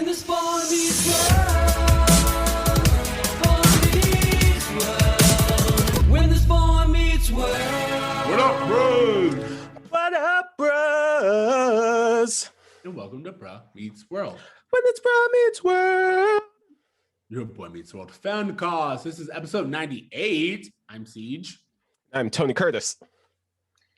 the spawn meets world, spawn meets world. When the spawn meets world. What up, bros? What up, bros? And welcome to Bruh Meets World. When it's Bro Meets World. Your boy meets world found cause. This is episode 98. I'm Ceej. I'm Tony Curtis.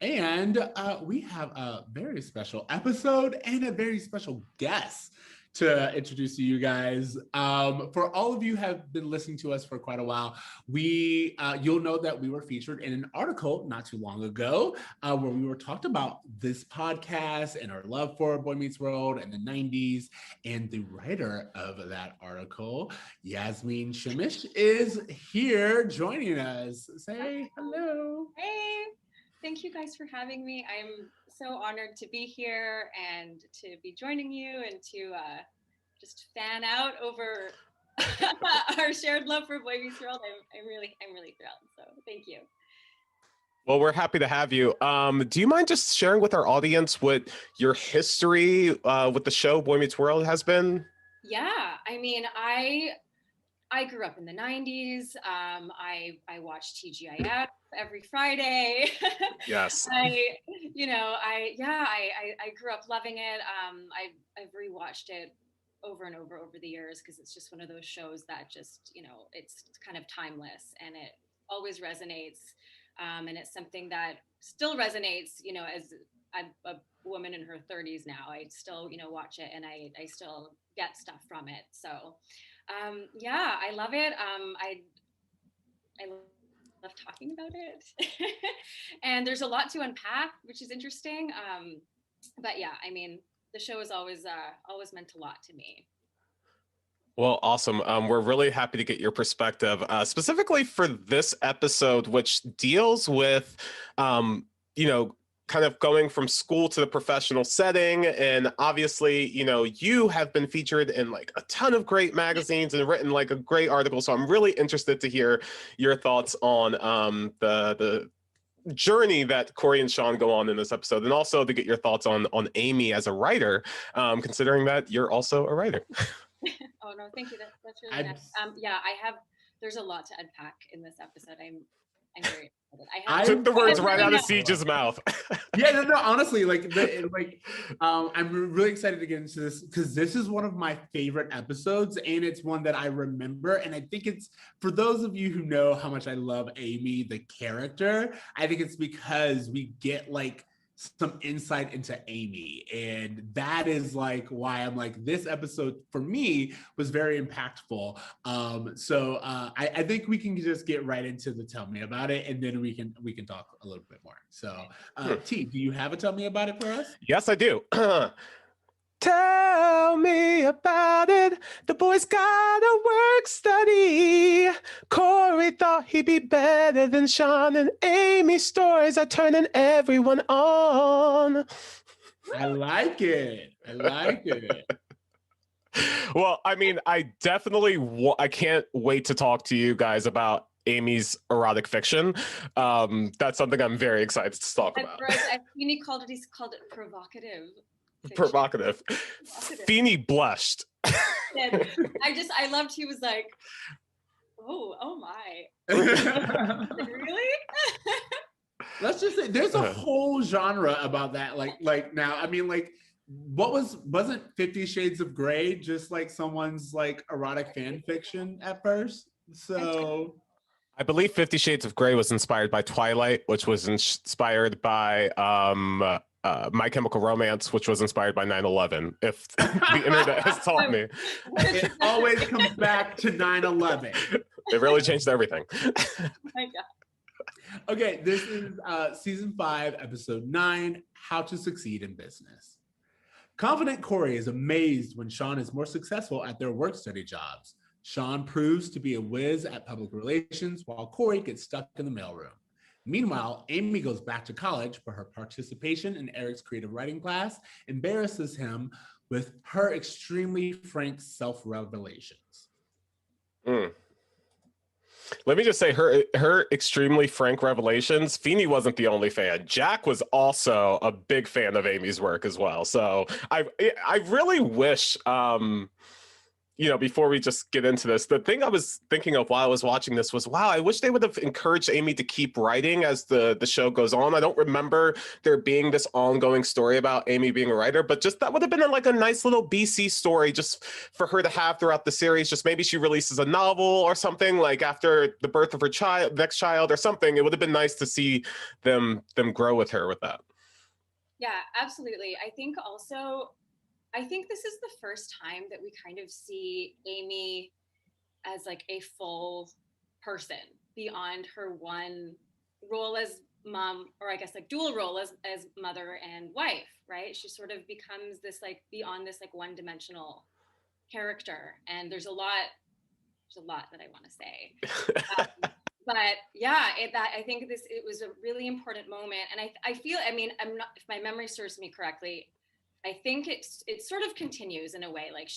And we have a very special episode and a very special guest to introduce to you guys. For all of you who have been listening to us for quite a while, you'll know that we were featured in an article not too long ago where we were talked about this podcast and our love for Boy Meets World in the 90s. And the writer of that article, Yasmine Shemesh, is here joining us. Say hello. Hey, thank you guys for having me. I'm so honored to be here and to be joining you and to just fan out over our shared love for Boy Meets World. I'm really thrilled. So thank you. Well, we're happy to have you. Do you mind just sharing with our audience what your history with the show Boy Meets World has been? Yeah, I mean, I grew up in the 90s. I watched TGIF every Friday. Yes. I grew up loving it. I've rewatched it over and over the years because it's just one of those shows that just, it's kind of timeless and it always resonates. And it's something that still resonates, as I'm a woman in her 30s now. I still, watch it and I still get stuff from it. So I love it. I love talking about it. And there's a lot to unpack, which is interesting. But yeah, I mean, the show is always meant a lot to me. Well, awesome. We're really happy to get your perspective, specifically for this episode, which deals with, kind of going from school to the professional setting. And obviously, you have been featured in like a ton of great magazines and written like a great article. So I'm really interested to hear your thoughts on the journey that Cory and Shawn go on in this episode, and also to get your thoughts on Amy as a writer, considering that you're also a writer. Oh no, thank you. That's really nice. There's a lot to unpack in this episode. I'm very excited. I took the words right out of Ceej's mouth. Yeah, no, honestly, I'm really excited to get into this because this is one of my favorite episodes and it's one that I remember. And I think it's, for those of you who know how much I love Amy, the character, I think it's because we get like some insight into Amy. And that is like why I'm like, this episode for me was very impactful. I think we can just get right into the tell me about it. And then we can talk a little bit more. So T, do you have a tell me about it for us? Yes, I do. Tell me about it. The boy's got a work study. Cory thought he'd be better than Shawn, and Amy's stories are turning everyone on. I like it. Well, I mean, I can't wait to talk to you guys about Amy's erotic fiction. That's something I'm very excited to talk about. He's called it provocative. Provocative. Feeny blushed. I loved he was like, oh my. Really? Let's just say there's a whole genre about that. Like now, I mean, like wasn't 50 Shades of Grey just like someone's like erotic fan fiction at first? So I believe 50 Shades of Grey was inspired by Twilight, which was inspired by My Chemical Romance, which was inspired by 9/11, if the internet has taught me. It always comes back to 9/11. It really changed everything. Oh my God. Okay, this is season 5, episode 9, How to Succeed in Business. Confident Cory is amazed when Shawn is more successful at their work-study jobs. Shawn proves to be a whiz at public relations, while Cory gets stuck in the mailroom. Meanwhile, Amy goes back to college, but her participation in Eric's creative writing class embarrasses him with her extremely frank self-revelations. Let me just say her extremely frank revelations. Feeney wasn't the only fan. Jack was also a big fan of Amy's work as well. So I really wish before we just get into this, the thing I was thinking of while I was watching this was, wow, I wish they would have encouraged Amy to keep writing as the show goes on. I don't remember there being this ongoing story about Amy being a writer, but just that would have been like a nice little BC story just for her to have throughout the series. Just maybe she releases a novel or something like after the birth of her next child or something. It would have been nice to see them grow with her with that. Yeah, absolutely. I think this is the first time that we kind of see Amy as like a full person beyond her one role as mom, or I guess like dual role as mother and wife, right? She sort of becomes this like beyond this like one-dimensional character. And there's a lot that I want to say. But yeah, I think it was a really important moment. And I feel, I mean, I'm not, if my memory serves me correctly, I think it sort of continues in a way. Like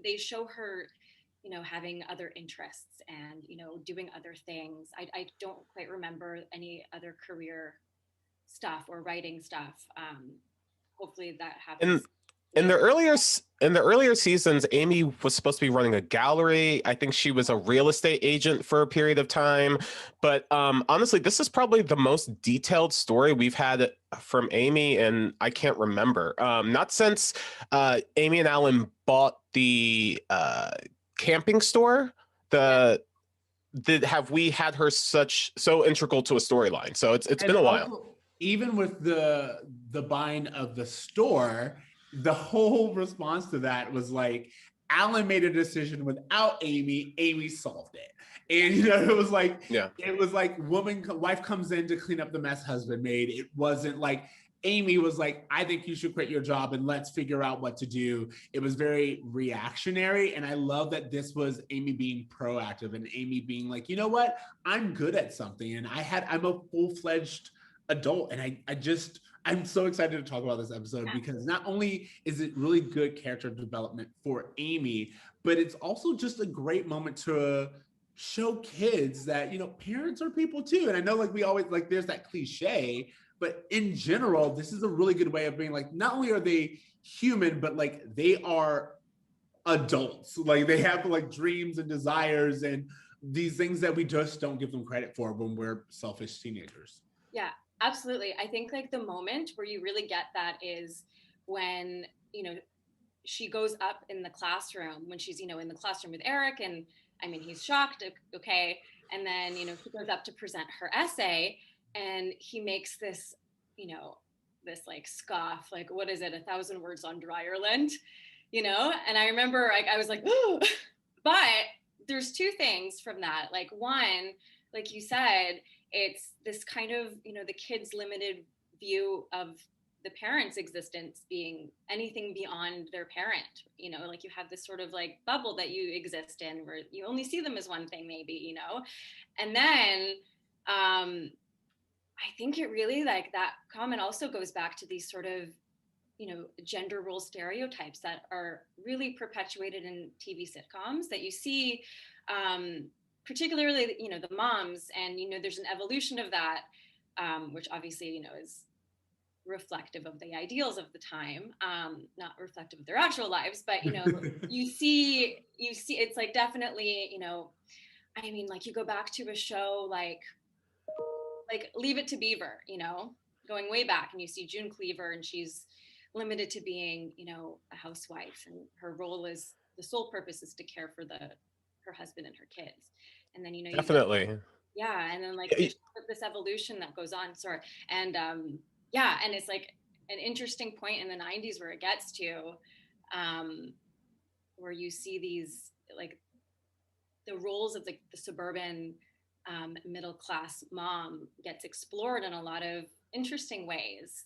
they show her, having other interests and, doing other things. I don't quite remember any other career stuff or writing stuff. Hopefully that happens. In the earlier seasons, Amy was supposed to be running a gallery. I think she was a real estate agent for a period of time. But honestly, this is probably the most detailed story we've had from Amy, and I can't remember. Not since Amy and Alan bought the camping store. Have we had her so integral to a storyline? So it's been a while. Also, even with the buying of the store, the whole response to that was like, Alan made a decision without Amy. Amy solved it. And it was like, wife comes in to clean up the mess husband made. It wasn't like Amy was like, I think you should quit your job and let's figure out what to do. It was very reactionary. And I love that this was Amy being proactive and Amy being like, you know what? I'm good at something. And I'm a full-fledged adult. And I'm so excited to talk about this episode because not only is it really good character development for Amy, but it's also just a great moment to show kids that, parents are people too. And I know like we always like, there's that cliche, but in general, this is a really good way of being like, not only are they human, but like they are adults. Like they have like dreams and desires and these things that we just don't give them credit for when we're selfish teenagers. Yeah. Absolutely. I think like the moment where you really get that is when, she goes up in the classroom when she's, in the classroom with Eric and I mean, he's shocked. Okay. And then, she goes up to present her essay and he makes this, this like scoff, like, what is it? 1,000 words on dry Ireland, And I remember I was like, ooh, but there's two things from that. Like one, like you said, it's this kind of, the kid's limited view of the parent's existence being anything beyond their parent, like you have this sort of like bubble that you exist in where you only see them as one thing maybe, and then I think it really like that comment also goes back to these sort of, gender role stereotypes that are really perpetuated in TV sitcoms that you see, particularly, the moms and, there's an evolution of that, which obviously, is reflective of the ideals of the time, not reflective of their actual lives, but, you see it's like definitely, I mean, like you go back to a show like Leave It to Beaver, going way back and you see June Cleaver and she's limited to being, a housewife and her role is the sole purpose is to care for her husband and her kids. And then, definitely. And then like this evolution that goes on. Sorry. And and it's like an interesting point in the 90s where it gets to where you see these like the roles of the suburban middle class mom gets explored in a lot of interesting ways.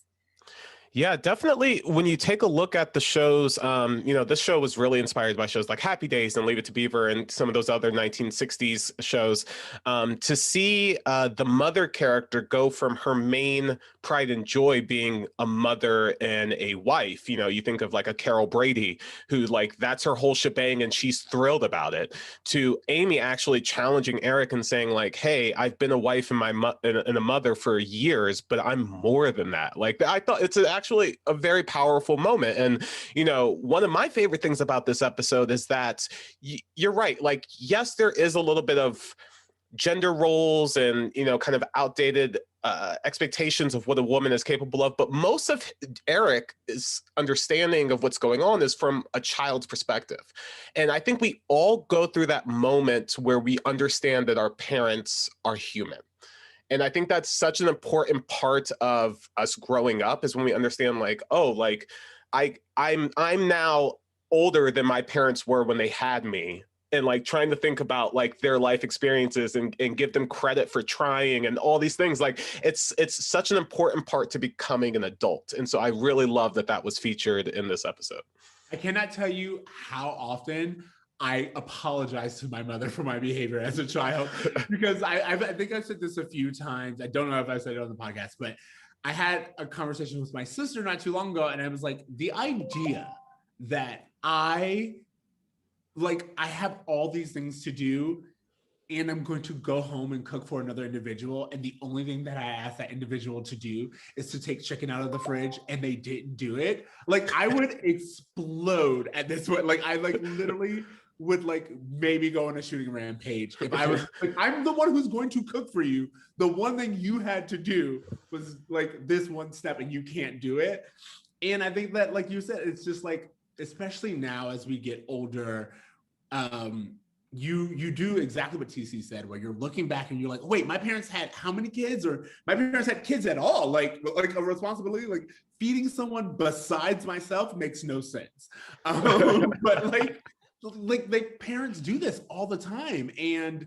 Yeah, definitely. When you take a look at the shows, this show was really inspired by shows like Happy Days and Leave It to Beaver and some of those other 1960s shows. To see the mother character go from her main pride and joy being a mother and a wife. You know, you think of like a Carol Brady, who like that's her whole shebang and she's thrilled about it, to Amy actually challenging Eric and saying like, hey, I've been a wife and and a mother for years, but I'm more than that. Like, I thought it's actually a very powerful moment. And, you know, one of my favorite things about this episode is that you're right. Like, yes, there is a little bit of gender roles and, you know, kind of outdated expectations of what a woman is capable of, but most of Eric's understanding of what's going on is from a child's perspective. And I think we all go through that moment where we understand that our parents are human. And I think that's such an important part of us growing up, is when we understand like, oh, like I'm now older than my parents were when they had me, and like trying to think about like their life experiences and give them credit for trying and all these things. Like it's such an important part to becoming an adult. And so I really love that that was featured in this episode. I cannot tell you how often I apologize to my mother for my behavior as a child, because I think I've said this a few times. I don't know if I said it on the podcast, but I had a conversation with my sister not too long ago, and I was like, the idea that I have all these things to do and I'm going to go home and cook for another individual, and the only thing that I asked that individual to do is to take chicken out of the fridge, and they didn't do it. Like, I would explode at this point. Like, I like literally would like maybe go on a shooting rampage if I was like, I'm the one who's going to cook for you. The one thing you had to do was like this one step, and you can't do it. And I think that, like you said, it's just like, especially now as we get older, you do exactly what TC said, where you're looking back and you're like, wait, my parents had how many kids? Or my parents had kids at all? Like a responsibility, like feeding someone besides myself makes no sense. But like parents do this all the time, and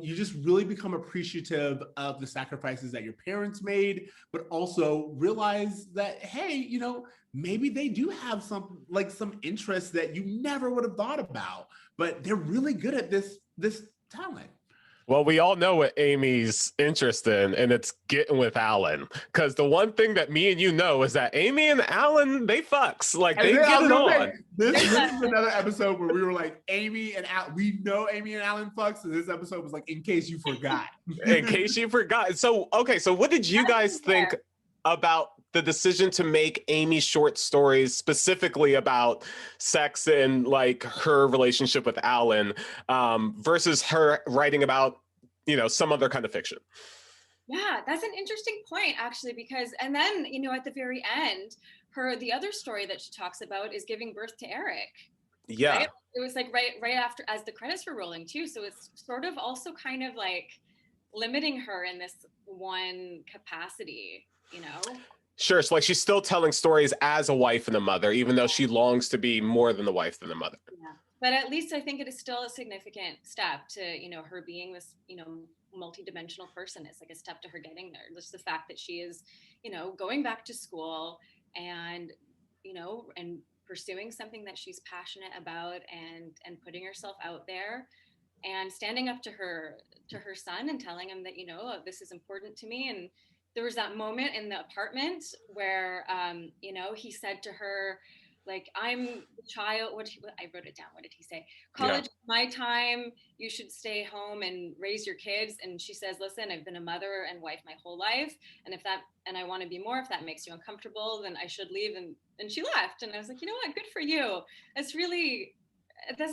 you just really become appreciative of the sacrifices that your parents made, but also realize that, hey, you know, maybe they do have some interests that you never would have thought about, but they're really good at this talent. Well, we all know what Amy's interest in, and it's getting with Alan. Because the one thing that me and you know is that Amy and Alan, they fucks. Like, they get it on. This is another episode where we were like, Amy and Alan, we know Amy and Alan fucks. And this episode was like, in case you forgot. In case you forgot. So, okay, so what did you guys think about the decision to make Amy short stories specifically about sex and like her relationship with Alan, versus her writing about, you know, some other kind of fiction? Yeah, that's an interesting point, actually, because, and then, you know, at the very end, the other story that she talks about is giving birth to Eric. Yeah. Right? It was like right after, as the credits were rolling too. So it's sort of also kind of like limiting her in this one capacity, you know? Sure. So like she's still telling stories as a wife and a mother, even though she longs to be more than the wife than the mother. Yeah. But at least I think it is still a significant step to, you know, her being this, you know, multidimensional person. It's like a step to her getting there. Just the fact that she is, you know, going back to school and, you know, and pursuing something that she's passionate about, and putting herself out there and standing up to her son and telling him that, you know, this is important to me. And there was that moment in the apartment where, you know, he said to her, like, I'm the child. I wrote it down. What did he say? College is my time. You should stay home and raise your kids. And she says, listen, I've been a mother and wife my whole life. And I want to be more. If that makes you uncomfortable, then I should leave. And she left. And I was like, you know what? Good for you. That's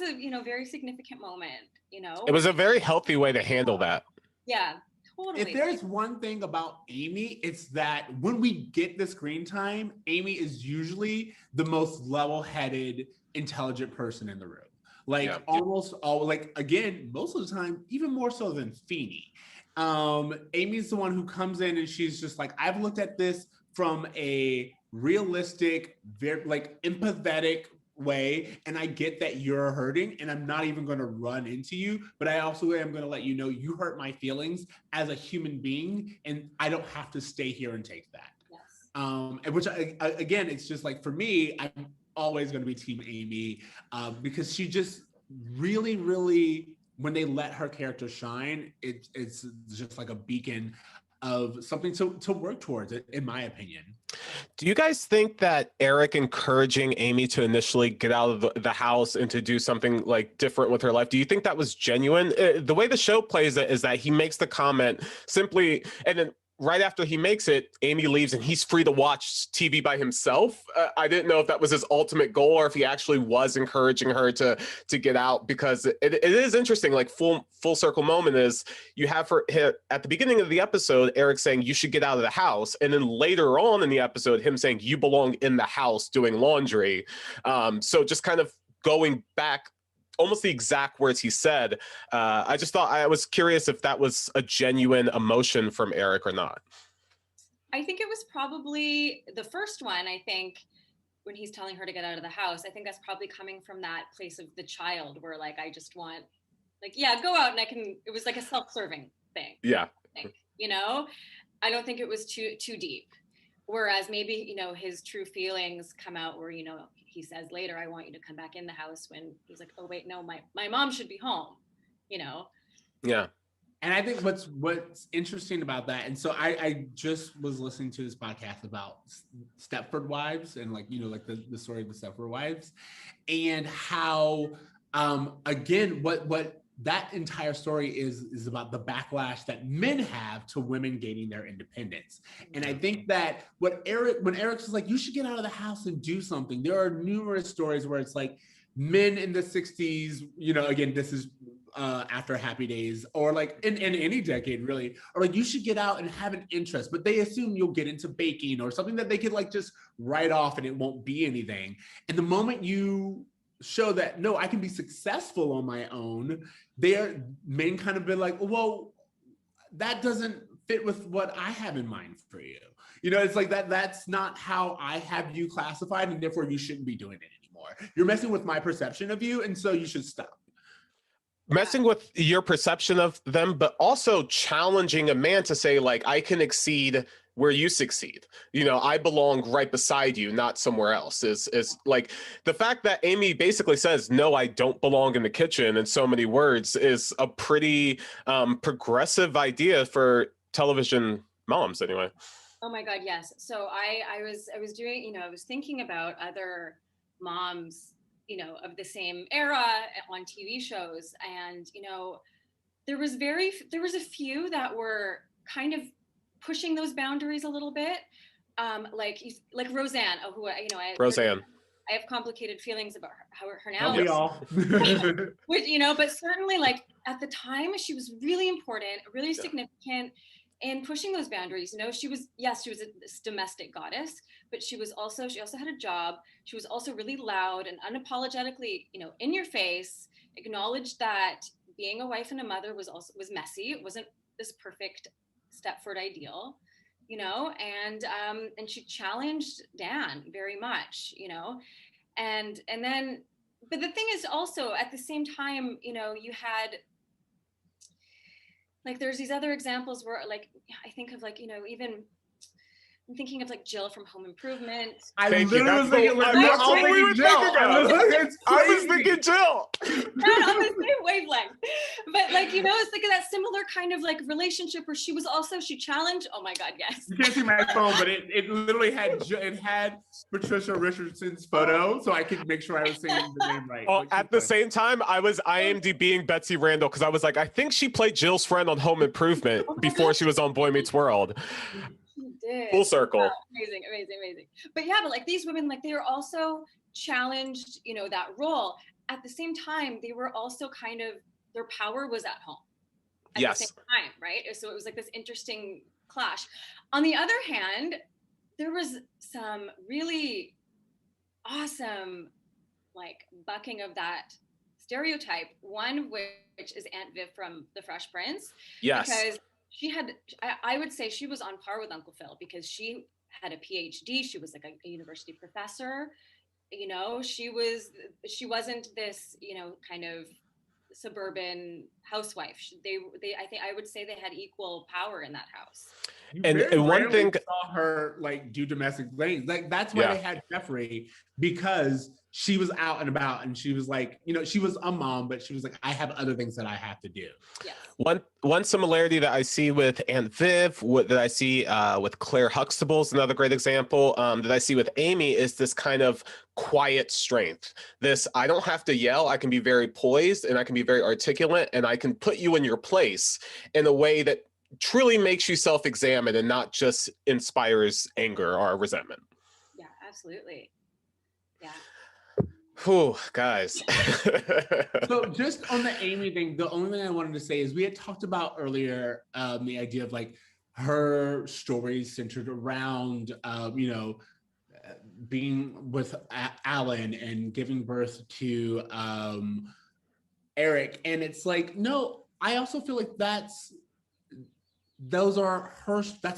a, you know, very significant moment, you know? It was a very healthy way to handle that. Yeah. Totally. If there's one thing about Amy, it's that when we get the screen time, Amy is usually the most level-headed, intelligent person in the room. Like almost all, like, again, most of the time, even more so than Feeney. Amy's the one who comes in and she's just like, I've looked at this from a realistic, very like empathetic way, and I get that you're hurting, and I'm not even going to run into you, but I also am going to let you know you hurt my feelings as a human being, and I don't have to stay here and take that. Yes. And which again, it's just like, for me, I'm always going to be team Amy, because she just really, when they let her character shine, it's just like a beacon of something to work towards, in my opinion. Do you guys think that Eric encouraging Amy to initially get out of the house and to do something like different with her life, do you think that was genuine? The way the show plays it is that he makes the comment simply, and then right after he makes it, Amy leaves and he's free to watch TV by himself. I didn't know if that was his ultimate goal or if he actually was encouraging her to get out, because it is interesting. Like full circle moment is you have her at the beginning of the episode, Eric saying you should get out of the house, and then later on in the episode, him saying you belong in the house doing laundry. So just kind of going back almost the exact words he said. I just thought, I was curious if that was a genuine emotion from Eric or not. I think it was probably the first one. I think when he's telling her to get out of the house, I think that's probably coming from that place of the child where like, I just want, like, yeah, go out and it was like a self-serving thing. Yeah. I think, I don't think it was too deep. Whereas maybe, his true feelings come out where, he says later, I want you to come back in the house, when he's like, oh wait, no, my mom should be home, Yeah. And I think what's interesting about that, and so I just was listening to this podcast about Stepford Wives and like the story of the Stepford Wives, and how again what that entire story is about the backlash that men have to women gaining their independence. And I think that when Eric's like, you should get out of the house and do something, there are numerous stories where it's like men in the 60s, again, this is after Happy Days, or like in any decade really, or like, you should get out and have an interest, but they assume you'll get into baking or something that they could like just write off and it won't be anything. And the moment you show that, no, I can be successful on my own, men kind of been like, well, that doesn't fit with what I have in mind for you. It's like that's not how I have you classified, and therefore you shouldn't be doing it anymore. You're messing with my perception of you, and so you should stop. Messing with your perception of them, but also challenging a man to say, like, I can exceed where you succeed. I belong right beside you, not somewhere else. Is like the fact that Amy basically says, no, I don't belong in the kitchen in so many words is a pretty progressive idea for television moms anyway. Oh my God, yes. So I was doing, I was thinking about other moms, of the same era on TV shows. And, there was a few that were kind of pushing those boundaries a little bit. Like Roseanne, Roseanne. I have complicated feelings about her now. We all. Which, but certainly like at the time she was really important, really significant in pushing those boundaries. She was this domestic goddess, but she also had a job. She was also really loud and unapologetically, in your face, acknowledged that being a wife and a mother was messy. It wasn't this perfect Stepford ideal, and she challenged Dan very much, and then, but the thing is also at the same time, you had like, there's these other examples where like, I think of like, even I'm thinking of like Jill from Home Improvement. I Thank literally you. was thinking, like, That's all what we were thinking Jill. thinking of. I was thinking Jill. Not on the same wavelength, but like, it's like that similar kind of like relationship where she challenged. Oh my God, yes. You can't see my phone, but it literally had Patricia Richardson's photo, so I could make sure I was saying the name right. Oh, at the same time, I was IMDbing Betsy Randall because I was like, I think she played Jill's friend on Home Improvement before she was on Boy Meets World. She did. Full circle. Wow, amazing. But yeah, but like these women, like they were also challenged, that role. At the same time, they were also kind of, their power was at home at the same time, right? So it was like this interesting clash. On the other hand, there was some really awesome, like, bucking of that stereotype. One which is Aunt Viv from The Fresh Prince. Yes. Because she had, I would say she was on par with Uncle Phil because she had a PhD. She was like a university professor. She wasn't this, kind of suburban housewife. I think I would say they had equal power in that house. And one thing saw her like do domestic things. Like that's why they had Jeffrey, because she was out and about and she was like, you know, she was a mom, but she was like, I have other things that I have to do. Yes. One similarity that I see with Aunt Viv, that I see with Claire Huxtable's another great example, that I see with Amy is this kind of quiet strength. This, I don't have to yell, I can be very poised and I can be very articulate and I can put you in your place in a way that truly makes you self-examine and not just inspires anger or resentment. Yeah, absolutely. Yeah. Whew, guys. So just on the Amy thing, the only thing I wanted to say is we had talked about earlier the idea of like her stories centered around, you know, being with Alan and giving birth to Eric. And it's like, no, I also feel like that's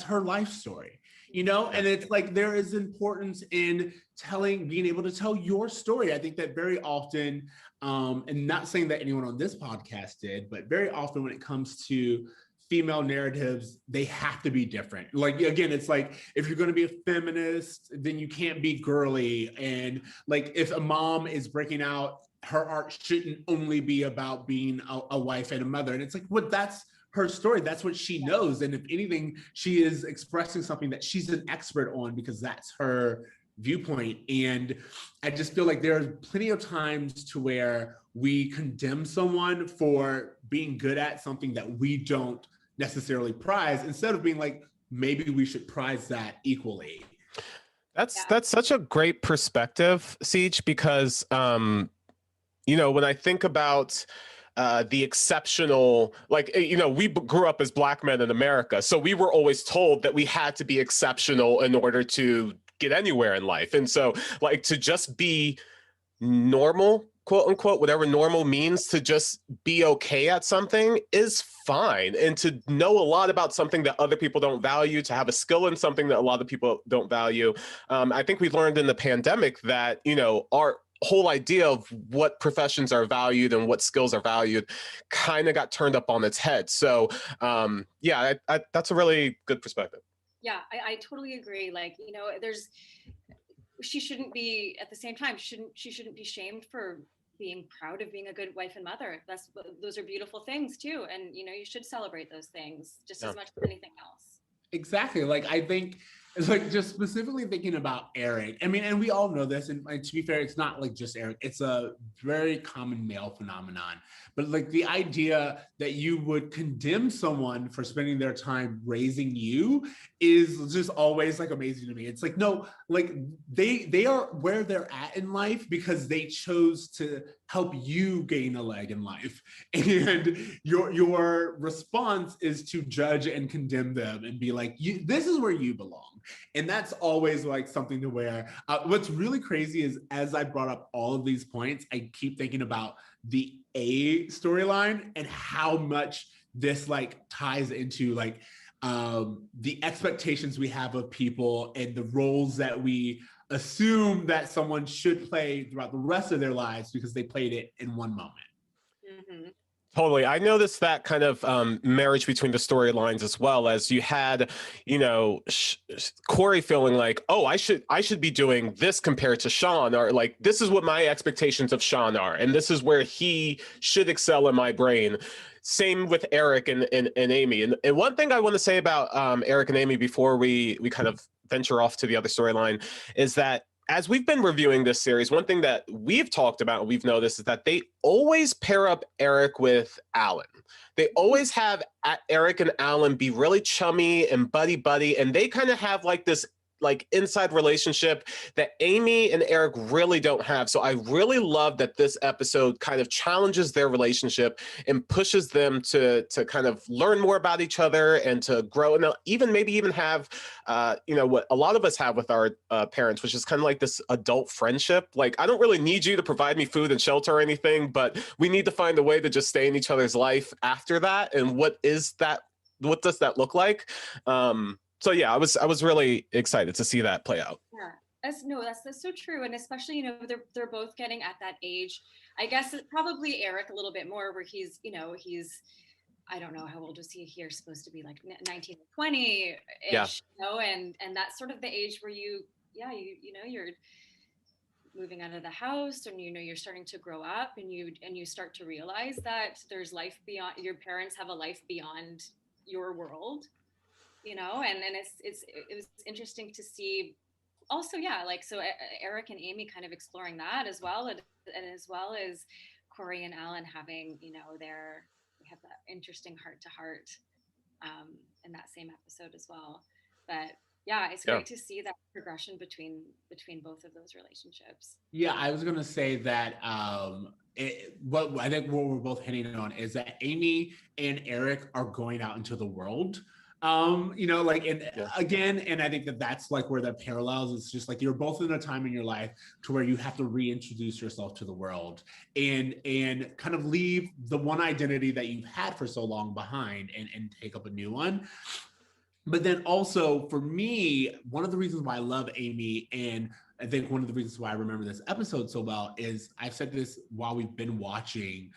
her life story, you know. And it's like there is importance in being able to tell your story. I think that very often, and not saying that anyone on this podcast did, but very often when it comes to female narratives, they have to be different. Like, again, it's like if you're going to be a feminist, then you can't be girly. And like if a mom is breaking out, her art shouldn't only be about being a wife and a mother. And it's like, what, that's her story. That's what she knows. And if anything, she is expressing something that she's an expert on because that's her viewpoint. And I just feel like there are plenty of times to where we condemn someone for being good at something that we don't necessarily prize, instead of being like, maybe we should prize that equally. That's such a great perspective, Ceej, because you know, when I think about the exceptional, like, you know, we grew up as Black men in America, so we were always told that we had to be exceptional in order to get anywhere in life. And so, like, to just be normal, quote unquote, whatever normal means, to just be okay at something is fine. And to know a lot about something that other people don't value, to have a skill in something that a lot of people don't value. I think we learned in the pandemic that, you know, our whole idea of what professions are valued and what skills are valued kind of got turned up on its head. So yeah, that's a really good perspective. Yeah, I totally agree. Like, you know, she shouldn't be, at the same time, she shouldn't be shamed for being proud of being a good wife and mother. Those are beautiful things too. And, you know, you should celebrate those things just as much as anything else. Exactly. Like, I think it's like, just specifically thinking about Eric. I mean, and we all know this, and to be fair, it's not like just Eric, it's a very common male phenomenon. But like the idea that you would condemn someone for spending their time raising you is just always like amazing to me. It's like, no, like they are where they're at in life because they chose to help you gain a leg in life. And your response is to judge and condemn them and be like, this is where you belong. And that's always like something to where what's really crazy is, as I brought up all of these points, I keep thinking about the A storyline and how much this like ties into like the expectations we have of people and the roles that we assume that someone should play throughout the rest of their lives because they played it in one moment. Mm-hmm. Totally. I noticed that kind of marriage between the storylines, as well as you had, you know, Cory feeling like, oh, I should be doing this compared to Shawn, or like, this is what my expectations of Shawn are, and this is where he should excel in my brain. Same with Eric and Amy. And one thing I want to say about Eric and Amy before we kind of venture off to the other storyline is that, as we've been reviewing this series, one thing that we've talked about and we've noticed is that they always pair up Eric with Alan. They always have Eric and Alan be really chummy and buddy, and they kind of have like this like inside relationship that Amy and Eric really don't have. So I really love that this episode kind of challenges their relationship and pushes them to kind of learn more about each other and to grow, and maybe even have you know, what a lot of us have with our parents, which is kind of like this adult friendship. Like, I don't really need you to provide me food and shelter or anything, but we need to find a way to just stay in each other's life after that. And what does that look like? So yeah, I was really excited to see that play out. Yeah, that's so true. And especially, you know, they're both getting at that age. I guess it's probably Eric a little bit more, where he's, you know, I don't know, how old is he here? Supposed to be like 19 or 20-ish, Yeah. you know, and that's sort of the age where you know, moving out of the house, and you're starting to grow up, and you start to realize that there's life beyond, your parents have a life beyond your world, and then it was interesting to see also, yeah, like, so Eric and Amy kind of exploring that as well, and as well as Cory and Alan having, we have that interesting heart to heart in that same episode as well. But yeah, it's great to see that progression between both of those relationships. Yeah, I was gonna say that what I think what we're both hitting on is that Amy and Eric are going out into the world. Again, and I think that that's like where the parallels. It's just like you're both in a time in your life to where you have to reintroduce yourself to the world and kind of leave the one identity that you've had for so long behind and take up a new one. But then also for me, one of the reasons why I love Amy, and I think one of the reasons why I remember this episode so well, is I've said this while we've been watching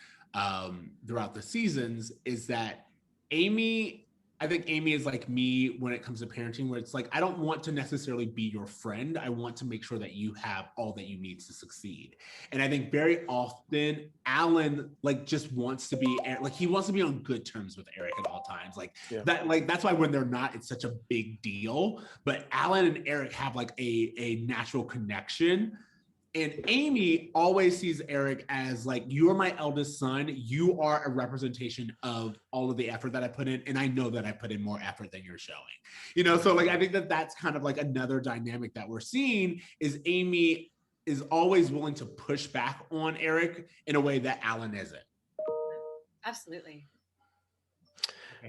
throughout the seasons, is that I think Amy is like me when it comes to parenting, where it's like, I don't want to necessarily be your friend. I want to make sure that you have all that you need to succeed. And I think very often Alan like just wants to be like, he wants to be on good terms with Eric at all times. That's why when they're not, it's such a big deal. But Alan and Eric have like a natural connection. And Amy always sees Eric as like, you're my eldest son. You are a representation of all of the effort that I put in. And I know that I put in more effort than you're showing, So like, I think that that's kind of like another dynamic that we're seeing is Amy is always willing to push back on Eric in a way that Alan isn't. Absolutely.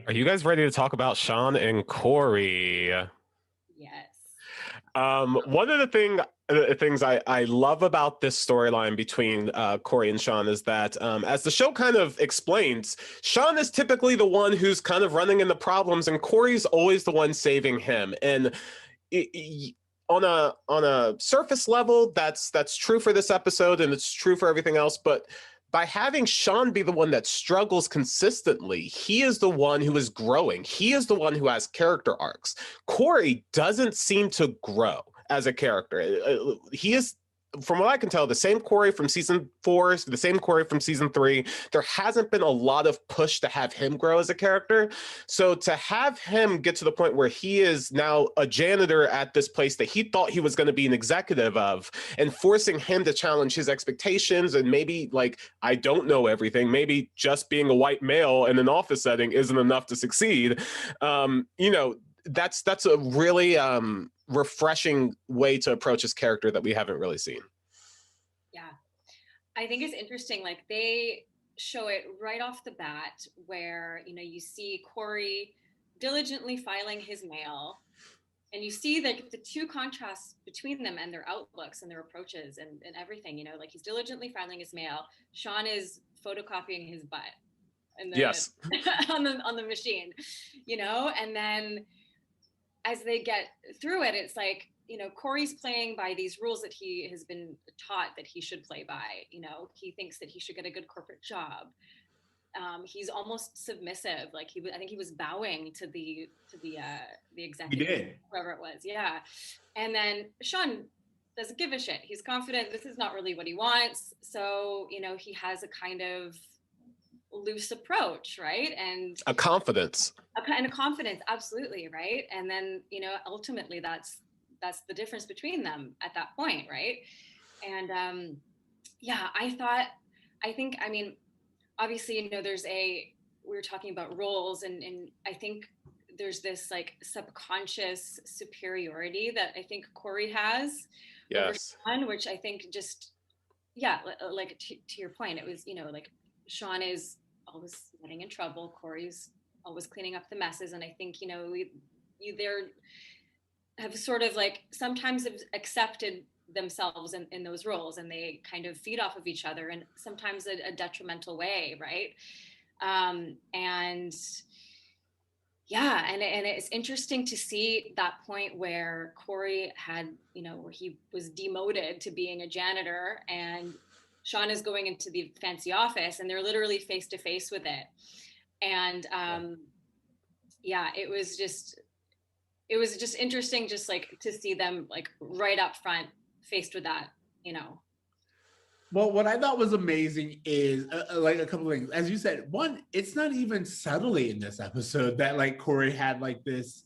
Are you guys ready to talk about Shawn and Cory? Yes. One of the things I love about this storyline between Cory and Shawn is that, as the show kind of explains, Shawn is typically the one who's kind of running into problems, and Cory's always the one saving him. And on a surface level, that's true for this episode, and it's true for everything else. But by having Shawn be the one that struggles consistently, he is the one who is growing. He is the one who has character arcs. Cory doesn't seem to grow as a character. He is, from what I can tell, the same Cory from season 4, the same Cory from season 3. There hasn't been a lot of push to have him grow as a character. So to have him get to the point where he is now a janitor at this place that he thought he was going to be an executive of, and forcing him to challenge his expectations, and maybe like, I don't know everything, maybe just being a white male in an office setting isn't enough to succeed. That's a really refreshing way to approach his character that we haven't really seen. Yeah, I think it's interesting. Like, they show it right off the bat where, you see Cory diligently filing his mail, and you see like the two contrasts between them and their outlooks and their approaches and everything, like he's diligently filing his mail. Shawn is photocopying his butt Yes. on the machine, and then as they get through it, it's like, Cory's playing by these rules that he has been taught that he should play by. He thinks that he should get a good corporate job. He's almost submissive. Like I think he was bowing to the executive, He did. whoever it was. Yeah. And then Shawn doesn't give a shit. He's confident this is not really what he wants. So, he has a kind of loose approach, right? And A confidence. And a confidence, absolutely, right? And then, ultimately that's the difference between them at that point, right? And I mean, obviously, we were talking about roles, and I think there's this like subconscious superiority that I think Cory has. Yes. Over Shawn, which I think just, like to your point, it was, like Shawn is always getting in trouble. Cory's always cleaning up the messes. And I think, there have sort of like sometimes have accepted themselves in those roles, and they kind of feed off of each other, and sometimes a detrimental way. Right. And it's interesting to see that point where Cory had, where he was demoted to being a janitor, and Shawn is going into the fancy office, and they're literally face to face with it. And it was just interesting, just like to see them like right up front faced with that you know. Well, what I thought was amazing is like a couple of things. As you said, one, it's not even subtly in this episode that like Cory had like this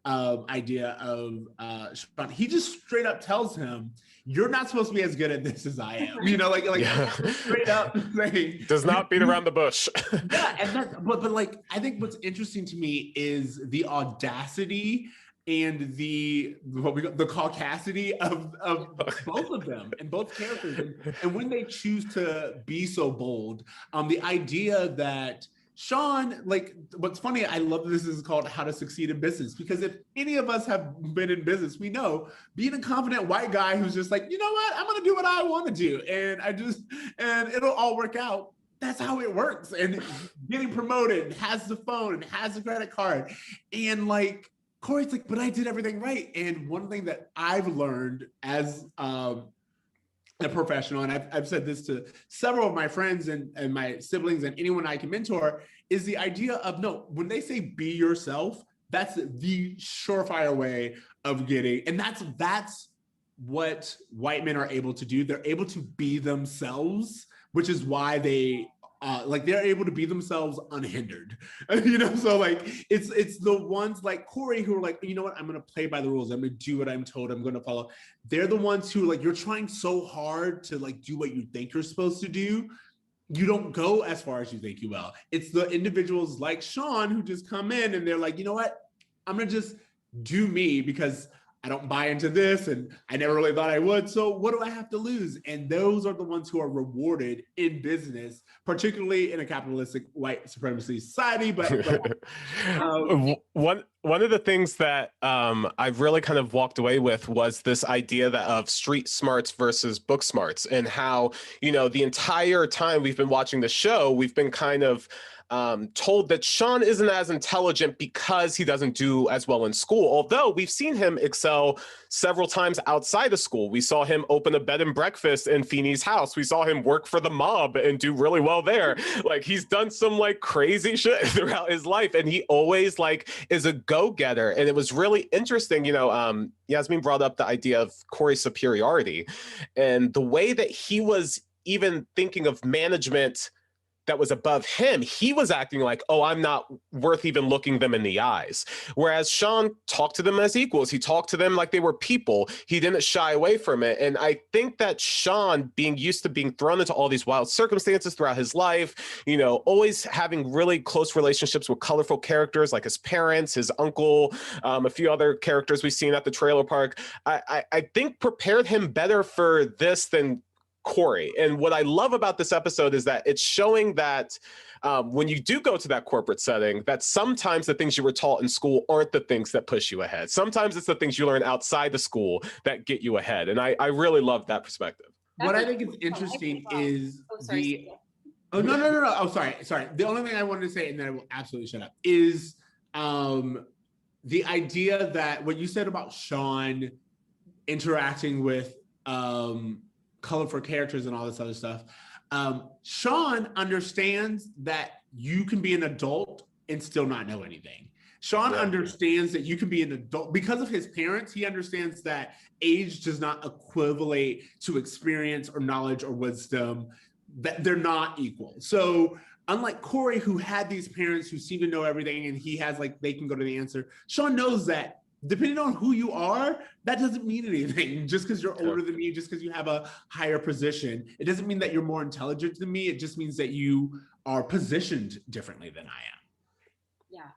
idea of Shawn. He just straight up tells him, "You're not supposed to be as good at this as I am." You know, like Yeah. straight up saying, Does not beat around the bush. yeah, and that, but like I think what's interesting to me is the audacity and the what we got, the caucasity of both of them and both characters, and when they choose to be so bold, the idea that Shawn, like, what's funny, I love this is called How to Succeed in Business, because if any of us have been in business, we know being a confident white guy who's just like, you know what, I'm gonna do what I want to do, and it'll all work out. That's how it works. And getting promoted, has the phone, and has the credit card, and like Cory's like, but I did everything right. And one thing that I've learned as a professional, and I've said this to several of my friends and my siblings and anyone I can mentor, is the idea of no, when they say be yourself, that's the surefire way of getting, and that's what white men are able to do. They're able to be themselves, which is why they like they're able to be themselves unhindered, you know. So like it's the ones like Cory who are like, you know what, I'm gonna play by the rules. I'm gonna do what I'm told. I'm gonna follow. They're the ones who like you're trying so hard to like do what you think you're supposed to do. You don't go as far as you think you will. It's the individuals like Shawn who just come in and they're like, you know what, I'm gonna just do me because I don't buy into this and I never really thought I would. So what do I have to lose? And those are the ones who are rewarded in business, particularly in a capitalistic white supremacy society. But one of the things that I've really kind of walked away with was this idea that of street smarts versus book smarts, and how, you know, the entire time we've been watching the show, we've been kind of told that Shawn isn't as intelligent because he doesn't do as well in school. Although we've seen him excel several times outside of school. We saw him open a bed and breakfast in Feeney's house. We saw him work for the mob and do really well there. Like he's done some like crazy shit throughout his life, and he always like is a go-getter. And it was really interesting, you know, Yasmine brought up the idea of Cory's superiority and the way that he was even thinking of management that was above him. He was acting like, oh, I'm not worth even looking them in the eyes. Whereas Shawn talked to them as equals. He talked to them like they were people. He didn't shy away from it. And I think that Shawn, being used to being thrown into all these wild circumstances throughout his life, you know, always having really close relationships with colorful characters like his parents, his uncle, a few other characters we've seen at the trailer park, I think prepared him better for this than Cory. And what I love about this episode is that it's showing that when you do go to that corporate setting, that sometimes the things you were taught in school aren't the things that push you ahead. Sometimes it's the things you learn outside the school that get you ahead. And I really love that perspective. what I think is interesting is Oh, sorry, the Ceej. oh no. Oh, sorry. The only thing I wanted to say, and then I will absolutely shut up, is the idea that what you said about Shawn interacting with colorful characters and all this other stuff. Shawn understands that you can be an adult and still not know anything. Shawn understands that you can be an adult because of his parents. He understands that age does not equivalent to experience or knowledge or wisdom, that they're not equal. So unlike Cory, who had these parents who seem to know everything and he has like, they can go to the answer, Shawn knows that depending on who you are, that doesn't mean anything. Just because you're older than me, just because you have a higher position, it doesn't mean that you're more intelligent than me. It just means that you are positioned differently than I am. Yeah.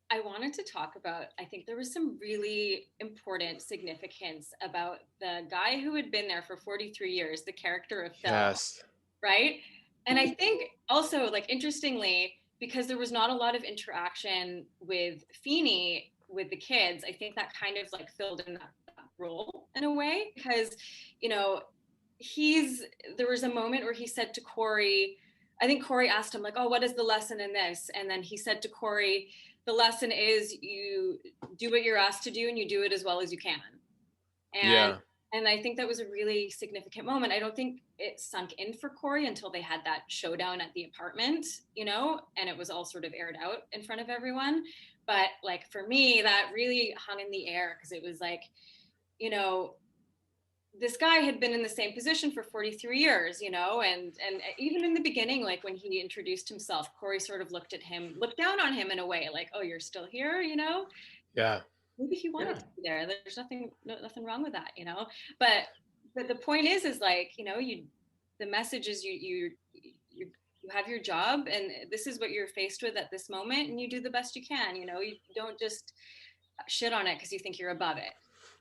I wanted to talk about, I think there was some really important significance about the guy who had been there for 43 years, the character of Phil, Yes. right? And I think also, like, interestingly, because there was not a lot of interaction with Feeney, with the kids, I think that kind of like filled in that role in a way, because, you know, there was a moment where he said to Cory, I think Cory asked him like, oh, what is the lesson in this? And then he said to Cory, the lesson is you do what you're asked to do and you do it as well as you can. And I think that was a really significant moment. I don't think it sunk in for Cory until they had that showdown at the apartment, you know, and it was all sort of aired out in front of everyone. But like for me, that really hung in the air because it was like, you know, this guy had been in the same position for 43 years, you know, and even in the beginning, like when he introduced himself, Cory sort of looked down on him in a way, like, oh, you're still here, you know? Yeah. Maybe he wanted to be there. There's nothing wrong with that, you know? But the point is like, you know, the message is you have your job and this is what you're faced with at this moment and you do the best you can, you know, you don't just shit on it because you think you're above it,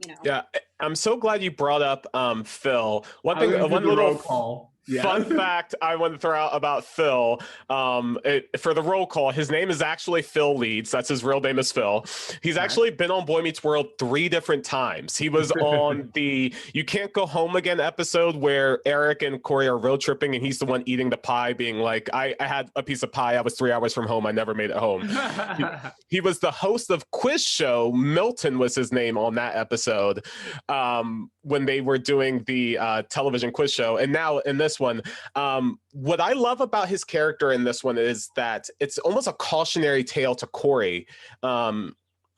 you know? Yeah, I'm so glad you brought up Phil. One Roll little call. fun fact I want to throw out about Phil. For the roll call, his name is actually Phil Leeds. That's his real name is Phil. He's actually been on Boy Meets World 3 different times. He was on the You Can't Go Home Again episode where Eric and Cory are road tripping and he's the one eating the pie, being like, I had a piece of pie. I was 3 hours from home. I never made it home. He was the host of Quiz Show. Milton was his name on that episode when they were doing the television quiz show. And now in this one, what I love about his character in this one is that it's almost a cautionary tale to Cory,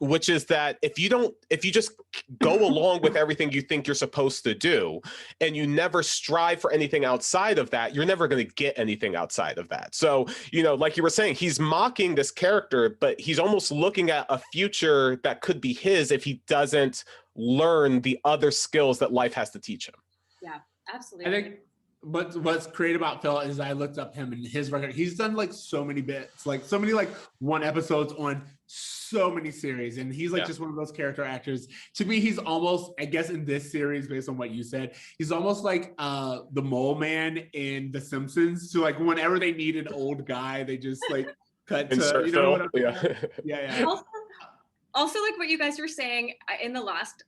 which is that if you just go along with everything you think you're supposed to do and you never strive for anything outside of that, you're never going to get anything outside of that. So, you know, like you were saying, he's mocking this character, but he's almost looking at a future that could be his if he doesn't learn the other skills that life has to teach him. Yeah, absolutely. I think what's great about Phil is I looked up him and his record. He's done like so many bits, like so many like one episodes on so many series, and he's like just one of those character actors. To me, he's almost, I guess, in this series, based on what you said, he's almost like the mole man in The Simpsons. So like whenever they need an old guy, they just like cut to, you know what I'm saying? Yeah. Also, like what you guys were saying in the last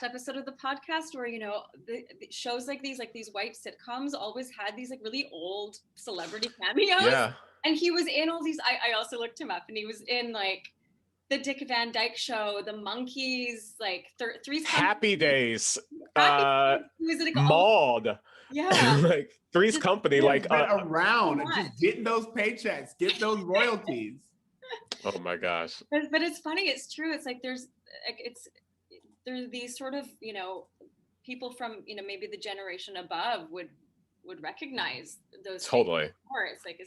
episode of the podcast, where, you know, the shows like these white sitcoms always had these like really old celebrity cameos. Yeah. And he was in all these. I also looked him up, and he was in like the Dick Van Dyke Show, the Monkees, like Three's Happy Days, He was like Maud. Yeah. Like Three's Company, like around and just getting those paychecks, get those royalties. Oh my gosh. But it's funny, it's true. It's like there's these sort of, you know, people from, you know, maybe the generation above would recognize those totally. It's like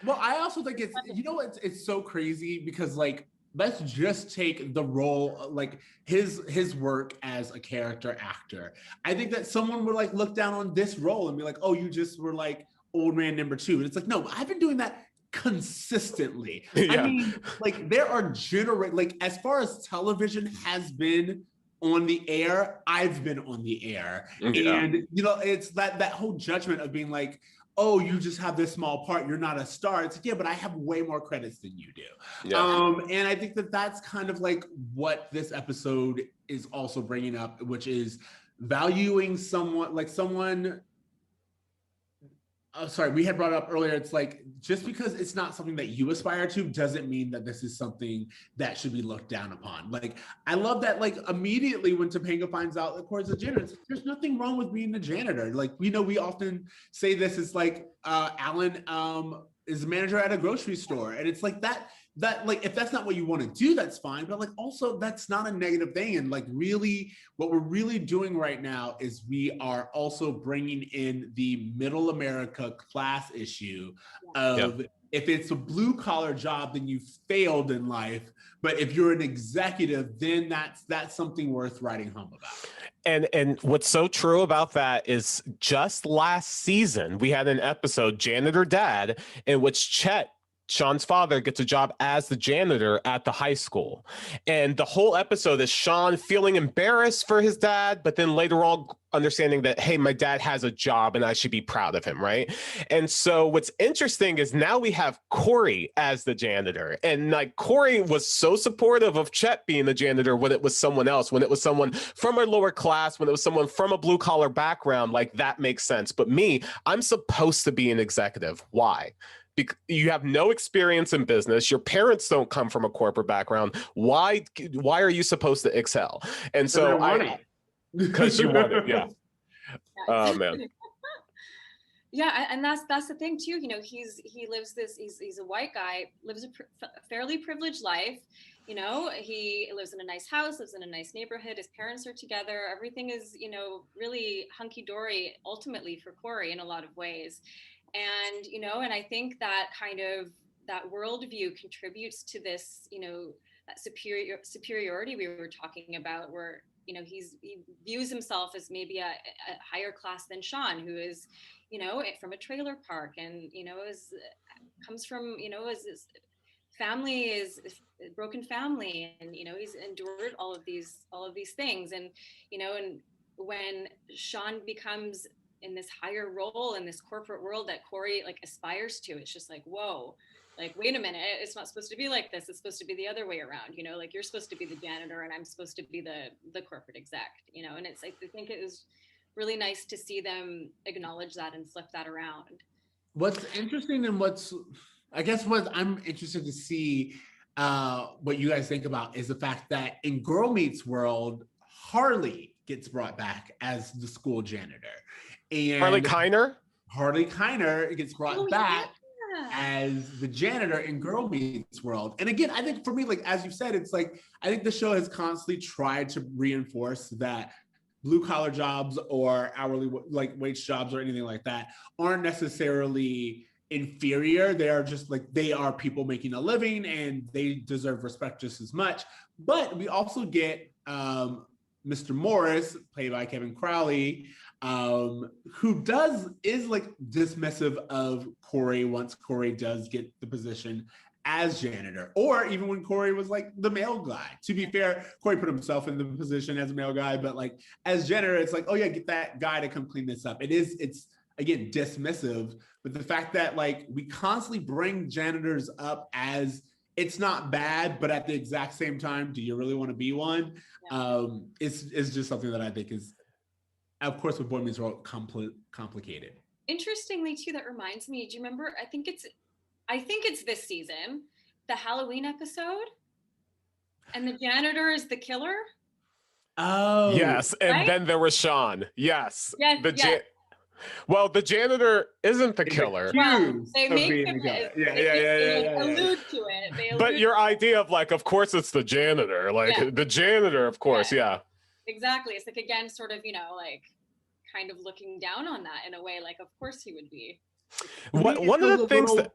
well, I also think it's, you know, it's so crazy because like, let's just take the role, like his work as a character actor. I think that someone would like look down on this role and be like, oh, you just were like old man number 2. And it's like, no, I've been doing that consistently. I mean, like there are like as far as television has been on the air, I've been on the air. And you know, it's that whole judgment of being like, oh, you just have this small part, you're not a star. It's like, yeah, but I have way more credits than you do. And I think that that's kind of like what this episode is also bringing up, which is valuing someone, sorry, we had brought up earlier, it's like, just because it's not something that you aspire to doesn't mean that this is something that should be looked down upon. Like, I love that, like, immediately when Topanga finds out that Cory's a janitor, it's like, there's nothing wrong with being a janitor. Like, we know we often say this, it's like, Alan is a manager at a grocery store. And it's like that like, if that's not what you want to do, that's fine. But like, also that's not a negative thing. And like, really what we're really doing right now is we are also bringing in the middle America class issue of if it's a blue collar job, then you failed in life. But if you're an executive, then that's something worth writing home about. And what's so true about that is just last season, we had an episode, Janitor Dad, in which Chet, Shawn's father, gets a job as the janitor at the high school. And the whole episode is Shawn feeling embarrassed for his dad, but then later on understanding that, hey, my dad has a job and I should be proud of him, right? And so what's interesting is now we have Cory as the janitor. And like Cory was so supportive of Chet being the janitor when it was someone else, when it was someone from a lower class, when it was someone from a blue collar background, like that makes sense. But me, I'm supposed to be an executive. Why? You have no experience in business. Your parents don't come from a corporate background. Why are you supposed to excel? And so because you want it. Yeah. Oh man. Yeah, and that's the thing too. You know, he lives this. He's a white guy, lives a fairly privileged life. You know, he lives in a nice house, lives in a nice neighborhood. His parents are together. Everything is, you know, really hunky dory. Ultimately, for Cory in a lot of ways, and you know, and I think that kind of that worldview contributes to this. You know, that superiority we were talking about, where you know he views himself as maybe a higher class than Shawn, who is, you know, from a trailer park, and you know, is comes from, you know, is family is a broken family, and you know, he's endured all of these things, and you know, and when Shawn becomes in this higher role in this corporate world that Cory like aspires to, it's just like, whoa, like wait a minute, it's not supposed to be like this, it's supposed to be the other way around, you know, like you're supposed to be the janitor and I'm supposed to be the corporate exec, you know. And it's like, I think it was really nice to see them acknowledge that and flip that around. What's interesting and I guess what I'm interested to see what you guys think about is the fact that in Girl Meets World, Harley gets brought back as the school janitor. And Harley Kiner gets brought back as the janitor in Girl Meets World. And again, I think for me, like, as you said, it's like, I think the show has constantly tried to reinforce that blue collar jobs or hourly like wage jobs or anything like that aren't necessarily inferior. They are just like, they are people making a living and they deserve respect just as much. But we also get Mr. Morris, played by Kevin Crowley, who is like dismissive of Cory once Cory does get the position as janitor, or even when Cory was like the male guy. To be fair, Cory put himself in the position as a male guy, but like as janitor, it's like, oh yeah, get that guy to come clean this up. It's again dismissive, but the fact that like we constantly bring janitors up as it's not bad, but at the exact same time, do you really want to be one? Yeah. It's just something that I think is, of course, with Boy Meets World, complicated. Interestingly, too, that reminds me. Do you remember? I think it's this season, the Halloween episode, and the janitor is the killer. Oh, yes, and right? then there was Shawn. Yes, yes. Well, the janitor isn't the killer. Well, they make him yeah. allude to it. But your idea of like, of course it's the janitor, like the janitor, of course, yeah. Exactly. It's like, again, sort of, you know, like kind of looking down on that in a way, like, of course he would be. One of the things that...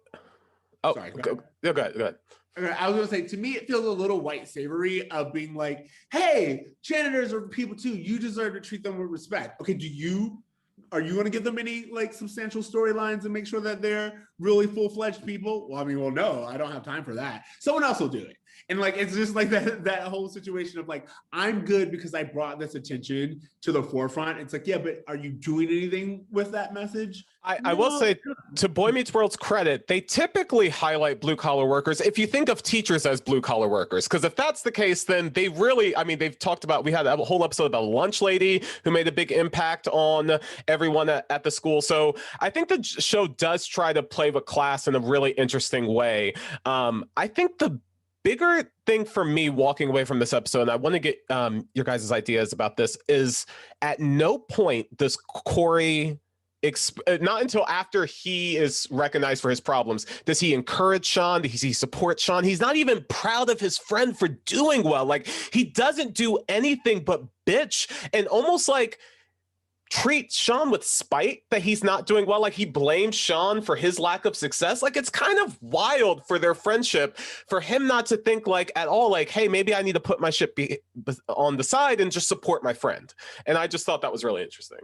Oh, sorry, go ahead. I was gonna say, to me, it feels a little white savory of being like, hey, janitors are people too. You deserve to treat them with respect. Okay, are you going to give them any like substantial storylines and make sure that they're really full-fledged people? Well, I mean, no, I don't have time for that. Someone else will do it. And like, it's just like that whole situation of like, I'm good because I brought this attention to the forefront. It's like, yeah, but are you doing anything with that message? I will say, to Boy Meets World's credit, they typically highlight blue collar workers if you think of teachers as blue collar workers. Because if that's the case, then they really, I mean, they've talked about, we had a whole episode about a lunch lady who made a big impact on everyone at the school. So I think the show does try to play with class in a really interesting way. I think the bigger thing for me walking away from this episode, and I want to get your guys' ideas about this, is at no point does Cory, not until after he is recognized for his problems, does he encourage Shawn? Does he support Shawn? He's not even proud of his friend for doing well. Like, he doesn't do anything but bitch and almost like treat Shawn with spite that he's not doing well. Like, he blames Shawn for his lack of success. Like, it's kind of wild for their friendship, for him not to think like at all, like, hey, maybe I need to put my shit on the side and just support my friend. And I just thought that was really interesting.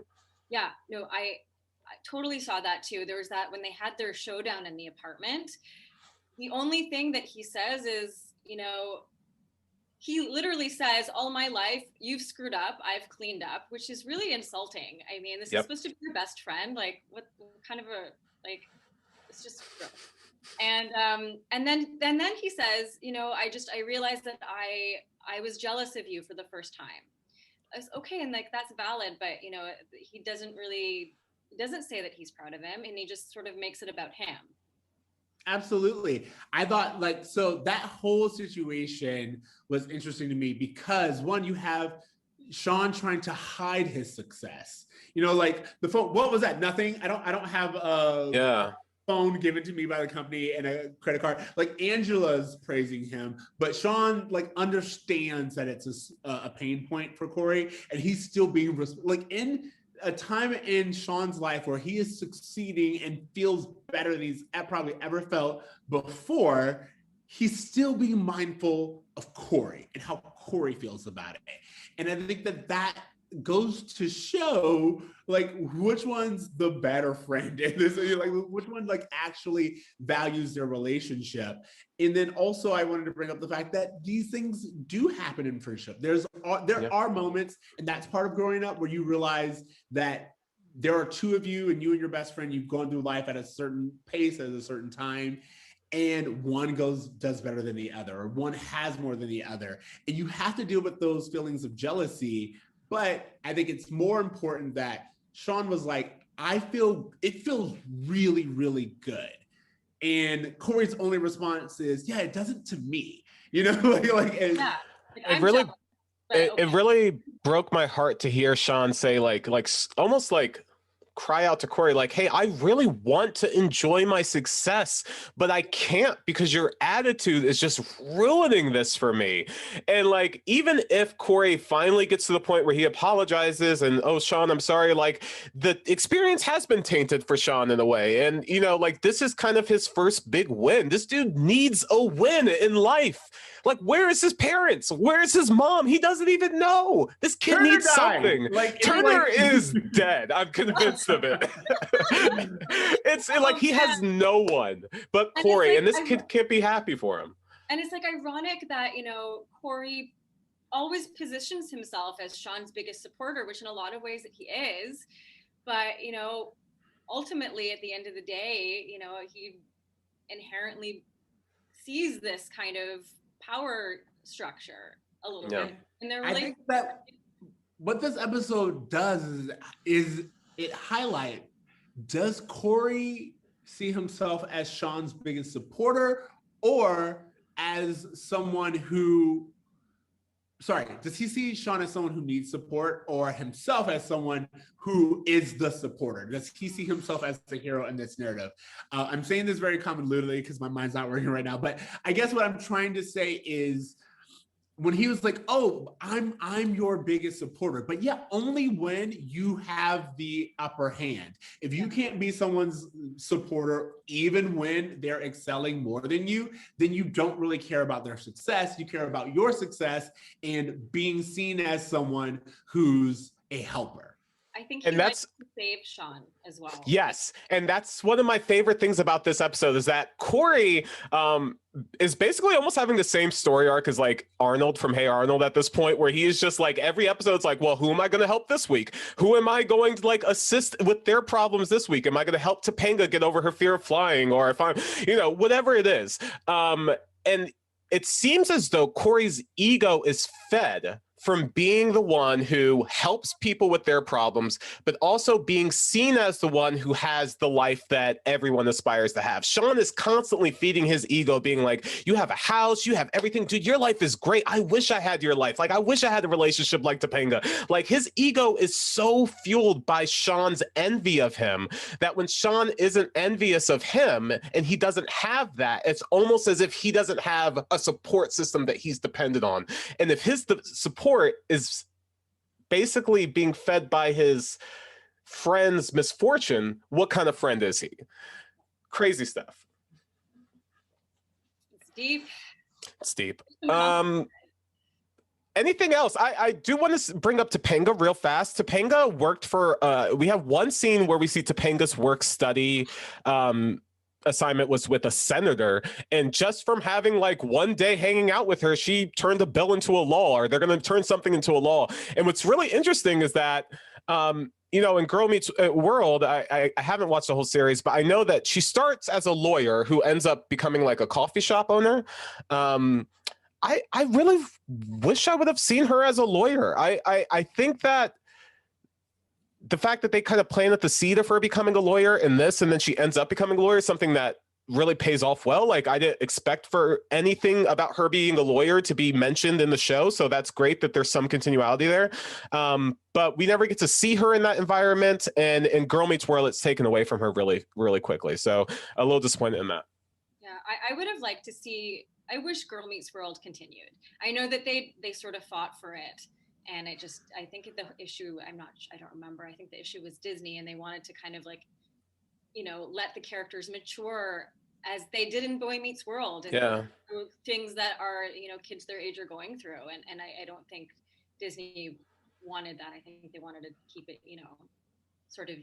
Yeah, no, I totally saw that too. There was that when they had their showdown in the apartment, the only thing that he says is, you know, he literally says, all my life, you've screwed up, I've cleaned up, which is really insulting. I mean, this is supposed to be your best friend. Like, what kind of a, like, it's just gross. And then he says, you know, I realized that I was jealous of you for the first time. I was, okay, and like, that's valid, but you know, he doesn't say that he's proud of him, and he just sort of makes it about him. Absolutely. I thought like, so that whole situation was interesting to me because one, you have Shawn trying to hide his success. You know, like the phone, what was that? Nothing. I don't have a phone given to me by the company and a credit card. Like Angela's praising him, but Shawn like understands that it's a pain point for Cory, and he's still being like in a time in Shawn's life where he is succeeding and feels better than he's probably ever felt before. He's still being mindful of Cory and how Cory feels about it. And I think that goes to show like which one's the better friend in this, like which one like actually values their relationship. And then also I wanted to bring up the fact that these things do happen in friendship. There are moments, and that's part of growing up, where you realize that there are two of you, and you and your best friend, you've gone through life at a certain pace at a certain time, and one does better than the other, or one has more than the other, and you have to deal with those feelings of jealousy. But I think it's more important that Shawn was like, it feels really, really good. And Cory's only response is, yeah, it doesn't to me. You know, it really broke my heart to hear Shawn say like almost like cry out to Cory like, hey, I really want to enjoy my success, but I can't because your attitude is just ruining this for me. And like, even if Cory finally gets to the point where he apologizes and, oh, Shawn, I'm sorry, like the experience has been tainted for Shawn in a way. And, you know, like this is kind of his first big win. This dude needs a win in life. Like, where is his parents? Where is his mom? He doesn't even know. This kid Turner needs died. something. Like, Turner is dead. I'm convinced of it. It's like he has no one but Cory, and this kid can't be happy for him. And it's like ironic that, you know, Cory always positions himself as Shawn's biggest supporter, which in a lot of ways that he is. But, you know, ultimately at the end of the day, you know, he inherently sees this kind of power structure a little bit in their relationship. I think that what this episode does is it highlights, does Cory see himself as Shawn's biggest supporter, or as someone who, does he see Shawn as someone who needs support, or himself as someone who is the supporter? Does he see himself as the hero in this narrative? I'm saying this very convoluted because my mind's not working right now, but I guess what I'm trying to say is, when he was like, oh, I'm your biggest supporter, but yeah, only when you have the upper hand. If you can't be someone's supporter, even when they're excelling more than you, then you don't really care about their success. You care about your success and being seen as someone who's a helper. I think he likes to save Shawn as well. Yes, and that's one of my favorite things about this episode is that Cory is basically almost having the same story arc as like Arnold from Hey Arnold at this point, where he is just like every episode's like, well, who am I going to help this week? Who am I going to like assist with their problems this week? Am I going to help Topanga get over her fear of flying, or if I'm, you know, whatever it is. And it seems as though Cory's ego is fed from being the one who helps people with their problems, but also being seen as the one who has the life that everyone aspires to have. Shawn is constantly feeding his ego, being like, you have a house, you have everything. Dude, your life is great. I wish I had your life. Like, I wish I had a relationship like Topanga. Like, his ego is so fueled by Shawn's envy of him that when Shawn isn't envious of him and he doesn't have that, it's almost as if he doesn't have a support system that he's dependent on. And if his support is basically being fed by his friend's misfortune, what kind of friend is he? Crazy stuff. It's deep. It's deep. Anything else? I do want to bring up Topanga real fast. Topanga worked for, we have one scene where we see Topanga's work study assignment was with a senator, and just from having like one day hanging out with her, she turned a bill into a law, or they're going to turn something into a law. And what's really interesting is that you know, in Girl Meets World, I haven't watched the whole series, but I know that she starts as a lawyer who ends up becoming like a coffee shop owner. I really wish I would have seen her as a lawyer. I think that the fact that they kind of planted the seed of her becoming a lawyer in this, and then she ends up becoming a lawyer, is something that really pays off well. Like I didn't expect for anything about her being a lawyer to be mentioned in the show. So that's great that there's some continuality there. But we never get to see her in that environment. And in Girl Meets World, it's taken away from her really, really quickly. So a little disappointed in that. Yeah, I would have liked to see, I wish Girl Meets World continued. I know that they sort of fought for it. And it just, I think the issue, I don't remember. I think the issue was Disney, and they wanted to kind of like, you know, let the characters mature as they did in Boy Meets World, and Yeah. things that are, you know, kids their age are going through. And I don't think Disney wanted that. I think they wanted to keep it, you know, sort of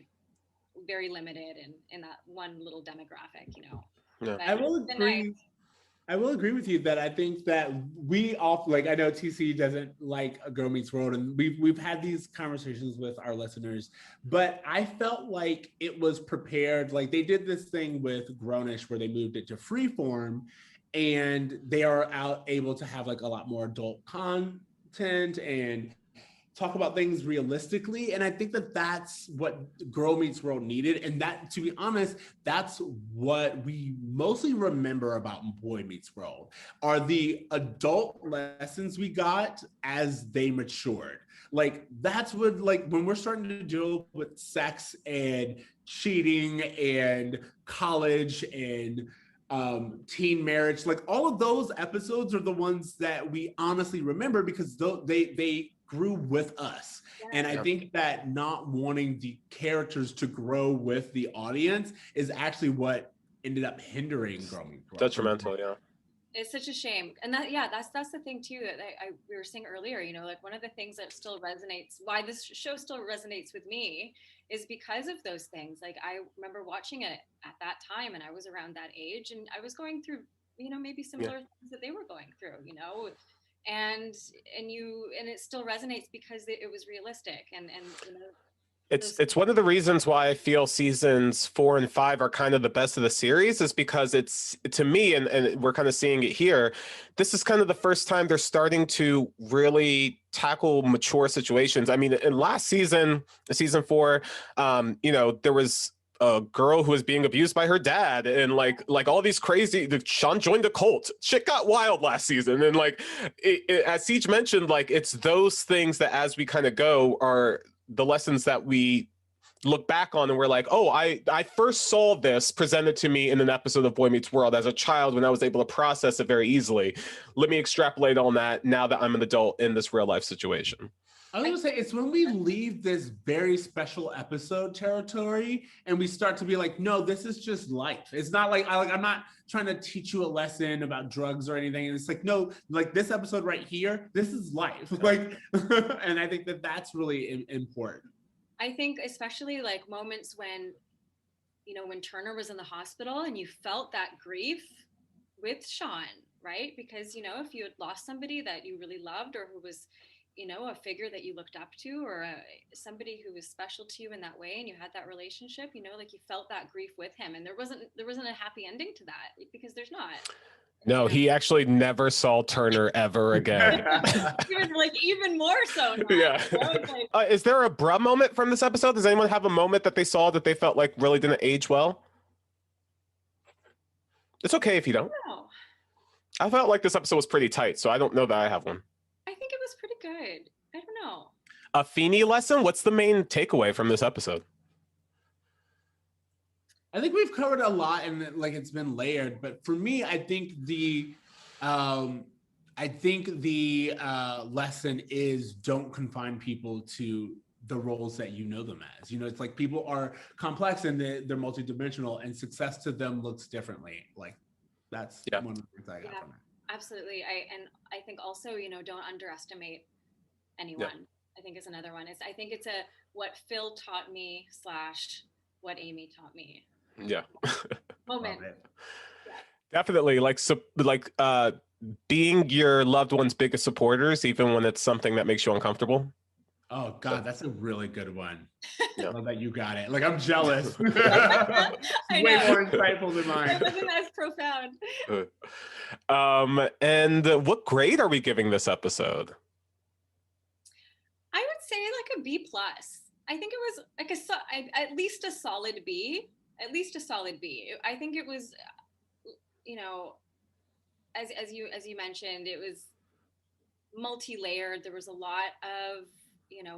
very limited in that one little demographic, you know. Yeah. I will agree. I will agree with you that I think that we all, like, I know TC doesn't like A Girl Meets World, and we've had these conversations with our listeners, but I felt like it was prepared. Like they did this thing with Grownish where they moved it to freeform, and they are able to have like a lot more adult content and talk about things realistically. And I think that that's what Girl Meets World needed. And that, to be honest, that's what we mostly remember about Boy Meets World, are the adult lessons we got as they matured. Like that's what, like when we're starting to deal with sex and cheating and college and teen marriage, like all of those episodes are the ones that we honestly remember because they grew with us. And I think that not wanting the characters to grow with the audience is actually what ended up hindering Girl Meets World. Detrimental, yeah. It's such a shame. And that's the thing too, that we were saying earlier, you know, like one of the things that still resonates, why this show still resonates with me, is because of those things. Like I remember watching it at that time, and I was around that age, and I was going through, you know, maybe similar things that they were going through, you know, and it still resonates because it was realistic, and you know, it's one of the reasons why I feel seasons 4 and 5 are kind of the best of the series, is because it's, to me, and we're kind of seeing it here, this is kind of the first time they're starting to really tackle mature situations. I mean, in last season 4, you know, there was a girl who was being abused by her dad, and like all these crazy, Shawn joined a cult, shit got wild last season. And like as Ceej mentioned, like it's those things that as we kind of go are the lessons that we look back on and we're like, oh, I first saw this presented to me in an episode of Boy Meets World as a child when I was able to process it very easily. Let me extrapolate on that now that I'm an adult in this real life situation. I was gonna say, it's when we leave this very special episode territory and we start to be like, no, this is just life. It's not like, I'm not trying to teach you a lesson about drugs or anything. And it's like, no, like this episode right here, this is life. Like, and I think that that's really important. I think especially like moments when, you know, when Turner was in the hospital and you felt that grief with Shawn, right? Because, you know, if you had lost somebody that you really loved, or who was, you know, a figure that you looked up to, or somebody who was special to you in that way, and you had that relationship, you know, like you felt that grief with him, and there wasn't a happy ending to that, because there's not. No, he actually never saw Turner ever again. He was like even more so now. Yeah. You know? Like, Is there a bruh moment from this episode? Does anyone have a moment that they saw that they felt like really didn't age well? It's okay if you don't. no, I felt like this episode was pretty tight, so I don't know that I have one. I think it was pretty good. I don't know. A Feeny lesson? What's the main takeaway from this episode? I think we've covered a lot and like it's been layered, but for me, I think the lesson is don't confine people to the roles that you know them as. You know, it's like people are complex and they're multidimensional, and success to them looks differently. Like that's one of the things I got from it. Absolutely. I think also, you know, don't underestimate anyone. Yeah. I think is another one. I think it's a what Phil taught me / what Amy taught me. Yeah. Moment. Yeah. Definitely, being your loved one's biggest supporters, even when it's something that makes you uncomfortable. Oh God, that's a really good one. I love that you got it. Like I'm jealous. Way more insightful than mine. It wasn't as profound. And what grade are we giving this episode? I would say like a B+. I think it was like at least a solid B. At least a solid B. I think it was as you mentioned, it was multi-layered. There was a lot of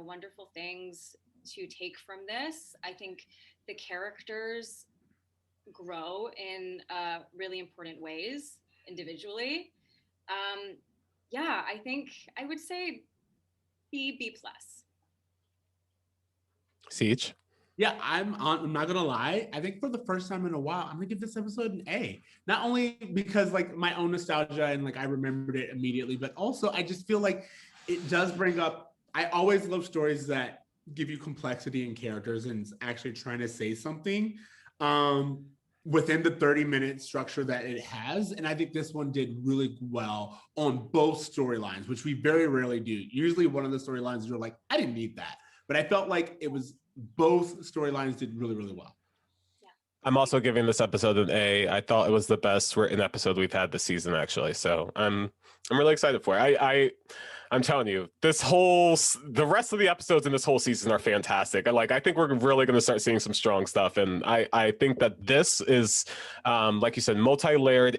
wonderful things to take from this. I think the characters grow in really important ways individually. Yeah, I think I would say B plus. Ceej. Yeah, I'm not gonna lie. I think for the first time in a while, I'm gonna give this episode an A. Not only because like my own nostalgia and like I remembered it immediately, but also I just feel like it does bring up. I always love stories that give you complexity in characters and actually trying to say something within the 30-minute structure that it has. And I think this one did really well on both storylines, which we very rarely do. Usually, one of the storylines you're like, I didn't need that, but I felt like it was. Both storylines did really, really well. I'm also giving this episode an A. I thought it was the best written episode we've had this season, actually. So I'm really excited for it. I'm telling you, the rest of the episodes in this whole season are fantastic. I think we're really going to start seeing some strong stuff. And I think that this is, like you said, multi-layered.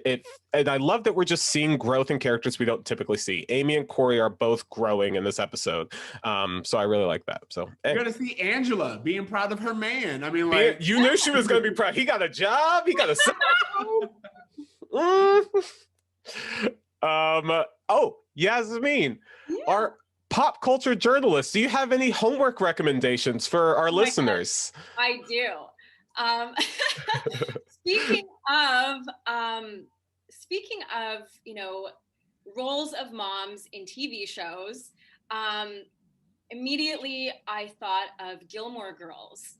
And I love that we're just seeing growth in characters we don't typically see. Amy and Cory are both growing in this episode. So I really like that. So you're going to see Angela being proud of her man. I mean, like, you knew she was going to be proud. He got a job. He got a Yasmine, our pop culture journalist, do you have any homework recommendations for our listeners? I do. Speaking of, roles of moms in TV shows, immediately I thought of Gilmore Girls,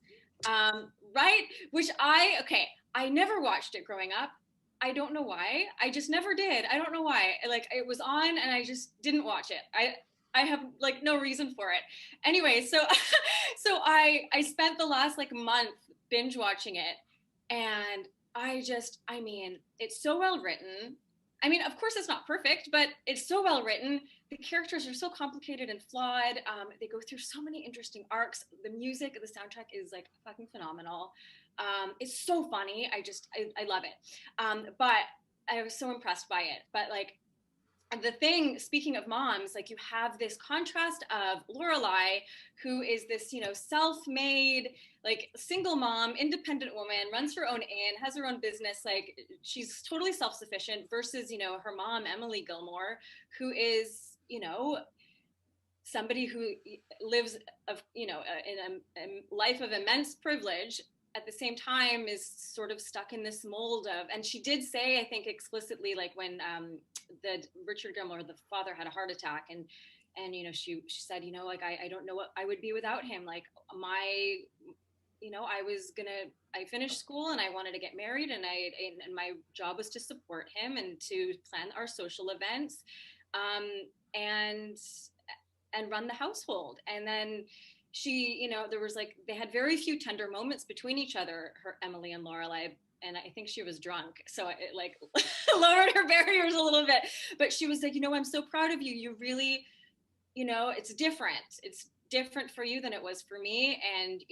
right? Which I never watched it growing up. I don't know why. I just never did. I don't know why. Like, it was on and I just didn't watch it. I have like no reason for it. Anyway, so I spent the last like month binge watching it, and it's so well written. I mean, of course it's not perfect, but it's so well written. The characters are so complicated and flawed. They go through so many interesting arcs. The music, the soundtrack is like fucking phenomenal. It's so funny. I love it. But I was so impressed by it. But like, the thing, speaking of moms, like you have this contrast of Lorelai, who is this, self-made, like single mom, independent woman, runs her own inn, has her own business, like she's totally self-sufficient, versus, her mom, Emily Gilmore, who is, somebody who lives in a life of immense privilege, at the same time is sort of stuck in this mold of, and she did say, I think explicitly, like when the Richard Gilmore, the father, had a heart attack, and she said, like I don't know what I would be without him. Like I finished school and I wanted to get married, and my job was to support him and to plan our social events, and run the household. And then she, there was like, they had very few tender moments between each other, Emily and Lorelai, and I think she was drunk, so it like lowered her barriers a little bit. But she was like, I'm so proud of you. You really, it's different. It's different for you than it was for me, and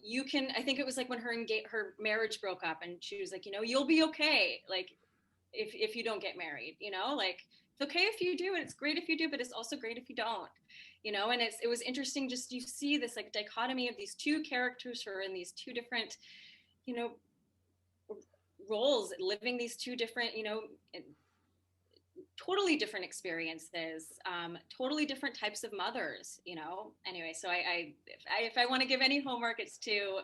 you can. I think it was like when her marriage broke up, and she was like, you'll be okay. Like if you don't get married, like it's okay if you do, and it's great if you do, but it's also great if you don't. And it was interesting, just you see this like dichotomy of these two characters who are in these two different, roles, living these two different, totally different experiences, totally different types of mothers, Anyway, so if I want to give any homework, it's to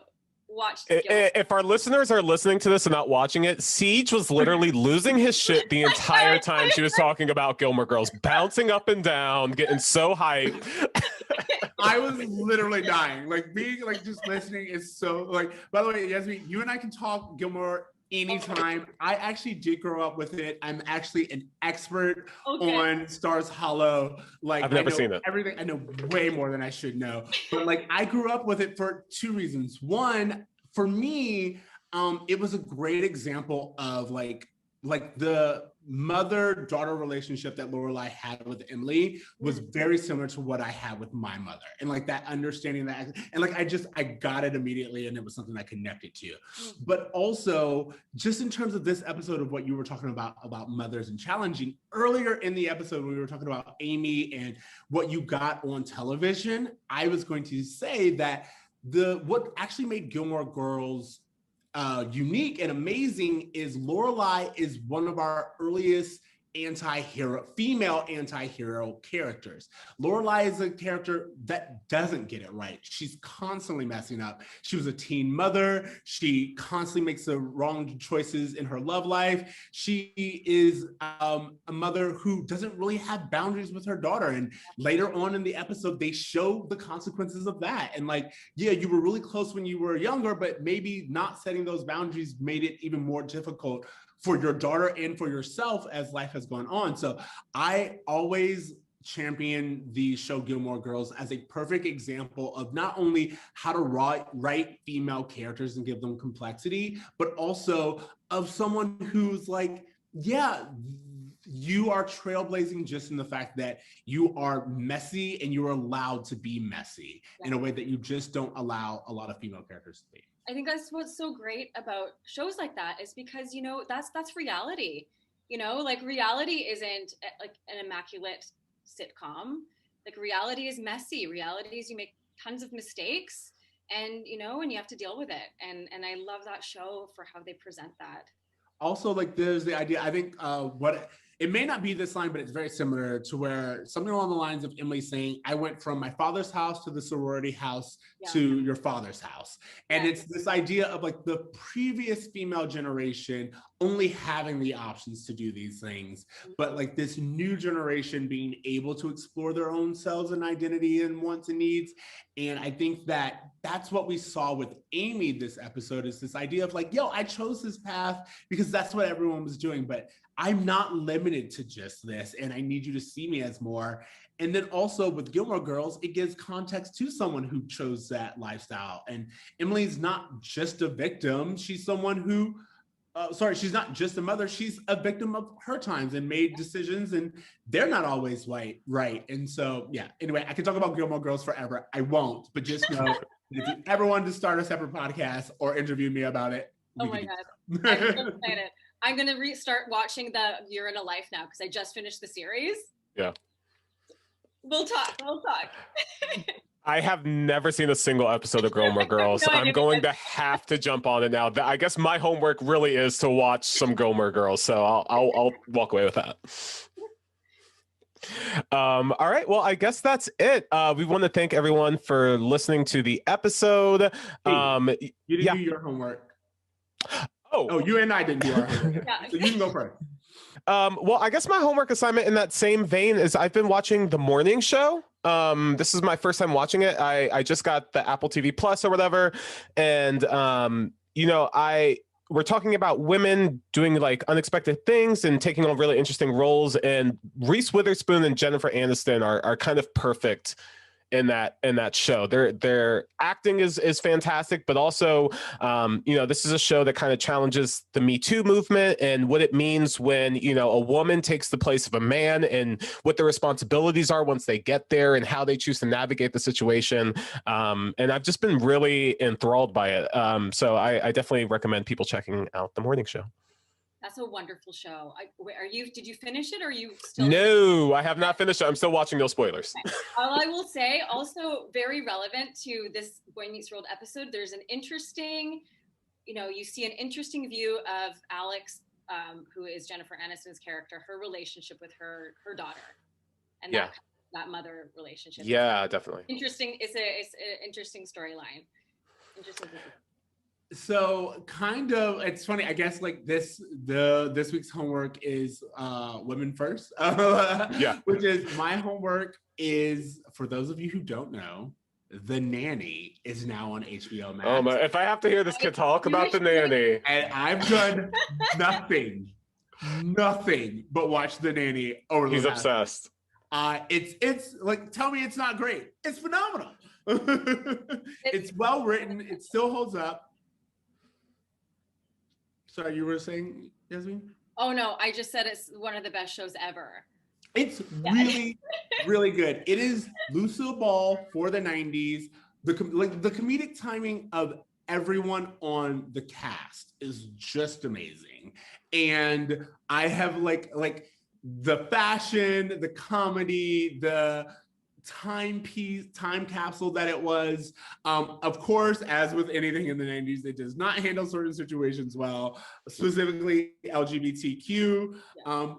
watch. If our listeners are listening to this and not watching it, Ceej was literally losing his shit the entire time she was talking about Gilmore Girls, bouncing up and down, getting so hyped. I was literally dying. Like, being like just listening is so like. By the way, Yasmine, you and I can talk Gilmore anytime. I actually did grow up with it. I'm actually an expert on Stars Hollow. Like, I've never seen it. Everything. I know way more than I should know. But like, I grew up with it for two reasons. One, for me, it was a great example of like like the mother-daughter relationship that Lorelai had with Emily was very similar to what I had with my mother. And like that understanding that, and like I got it immediately and it was something I connected to. But also just in terms of this episode of what you were talking about mothers and challenging, earlier in the episode we were talking about Amy and what you got on television, I was going to say that what actually made Gilmore Girls unique and amazing is Lorelai is one of our earliest female anti-hero characters. Lorelai is a character that doesn't get it right. She's constantly messing up. She was a teen mother. She constantly makes the wrong choices in her love life. She is a mother who doesn't really have boundaries with her daughter. And later on in the episode, they show the consequences of that. And like, yeah, you were really close when you were younger, but maybe not setting those boundaries made it even more difficult for your daughter and for yourself as life has gone on. So I always champion the show Gilmore Girls as a perfect example of not only how to write female characters and give them complexity, but also of someone who's like, yeah, you are trailblazing just in the fact that you are messy and you are allowed to be messy in a way that you just don't allow a lot of female characters to be. I think that's what's so great about shows like that is because, you know, that's reality. You know, like reality isn't like an immaculate sitcom. Like reality is messy. Reality is you make tons of mistakes and, you know, and you have to deal with it. And I love that show for how they present that. Also, like there's the idea, I think it may not be this line, but it's very similar to where something along the lines of Emily saying, I went from my father's house to the sorority house to your father's house. And it's this idea of like the previous female generation only having the options to do these things, but like this new generation being able to explore their own selves and identity and wants and needs. And I think that that's what we saw with Amy this episode is this idea of like, yo, I chose this path because that's what everyone was doing, but I'm not limited to just this, and I need you to see me as more. And then also with Gilmore Girls, it gives context to someone who chose that lifestyle. And Emily's not just a victim. She's someone who, she's not just a mother. She's a victim of her times and made decisions, and they're not always right. And so, yeah, anyway, I can talk about Gilmore Girls forever. I won't, but just know that if you ever wanted to start a separate podcast or interview me about it. Oh my God, I'm so excited. I'm going to restart watching the Year in a Life now because I just finished the series. Yeah. We'll talk. I have never seen a single episode of Gilmore Girls. No, I'm going to have to jump on it now. I guess my homework really is to watch some Gilmore Girls, so I'll walk away with that. All right. Well, I guess that's it. We want to thank everyone for listening to the episode. You didn't do your homework. Oh, you and I didn't do our homework. So you can go first. Well, I guess my homework assignment in that same vein is I've been watching The Morning Show. This is my first time watching it. I just got the Apple TV Plus or whatever. And, you know, we're talking about women doing like unexpected things and taking on really interesting roles. And Reese Witherspoon and Jennifer Aniston are kind of perfect in that show. Their acting is fantastic, but also you know, this is a show that kind of challenges the Me Too movement and what it means when, you know, a woman takes the place of a man and what the responsibilities are once they get there and how they choose to navigate the situation. And I've just been really enthralled by it. So I definitely recommend people checking out The Morning Show. That's a wonderful show. Did you finish it or are you still? No, I have not finished it. I'm still watching, no spoilers. Okay. All I will say, also very relevant to this Boy Meets World episode, there's an interesting, you know, you see an interesting view of Alex, who is Jennifer Aniston's character, her relationship with her daughter. And that mother relationship. Yeah, definitely. Interesting. It's an interesting storyline. Interesting. So kind of, it's funny, I guess like this week's homework is women first. Which is my homework is, for those of you who don't know, The Nanny is now on HBO Max. Oh my, if I have to hear this kid talk about The Nanny. And I've done nothing but watch The Nanny over the He's obsessed. It's like, tell me it's not great. It's phenomenal. It's well written. It still holds up. Sorry, you were saying, Yasmine? Oh no, I just said it's one of the best shows ever. It's Yeah. really, really good. It is Lucille Ball for the 90s. The comedic timing of everyone on the cast is just amazing. And I have like the fashion, the comedy, the time capsule that it was. Of course, as with anything in the 90s, it does not handle certain situations well, specifically LGBTQ.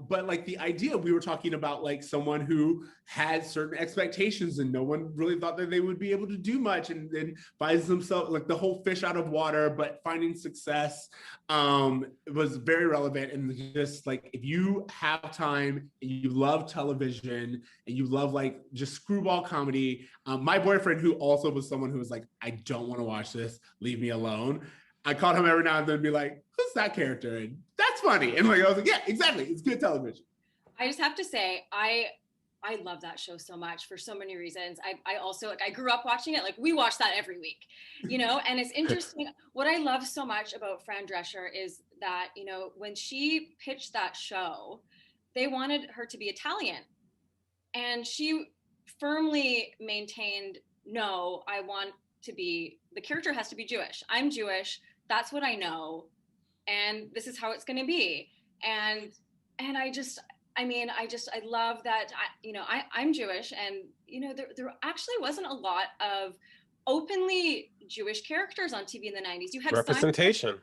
But like the idea, we were talking about like someone who had certain expectations and no one really thought that they would be able to do much, and then finds themselves like the whole fish out of water, but finding success was very relevant. And just like, if you have time and you love television and you love like just screwball comedy, my boyfriend, who also was someone who was like, I don't want to watch this, leave me alone. I caught him every now and then be like, who's that character? And that's funny. And like, I was like, yeah, exactly. It's good television. I just have to say, I love that show so much for so many reasons. I also, like, I grew up watching it. Like, we watch that every week, you know. And it's interesting. What I love so much about Fran Drescher is that, you know, when she pitched that show, they wanted her to be Italian, and she firmly maintained, no, I want to be, the character has to be Jewish. I'm Jewish. That's what I know, and this is how it's going to be. And I love that. I'm Jewish, and you know, there actually wasn't a lot of openly Jewish characters on TV in the 90s. You had representation.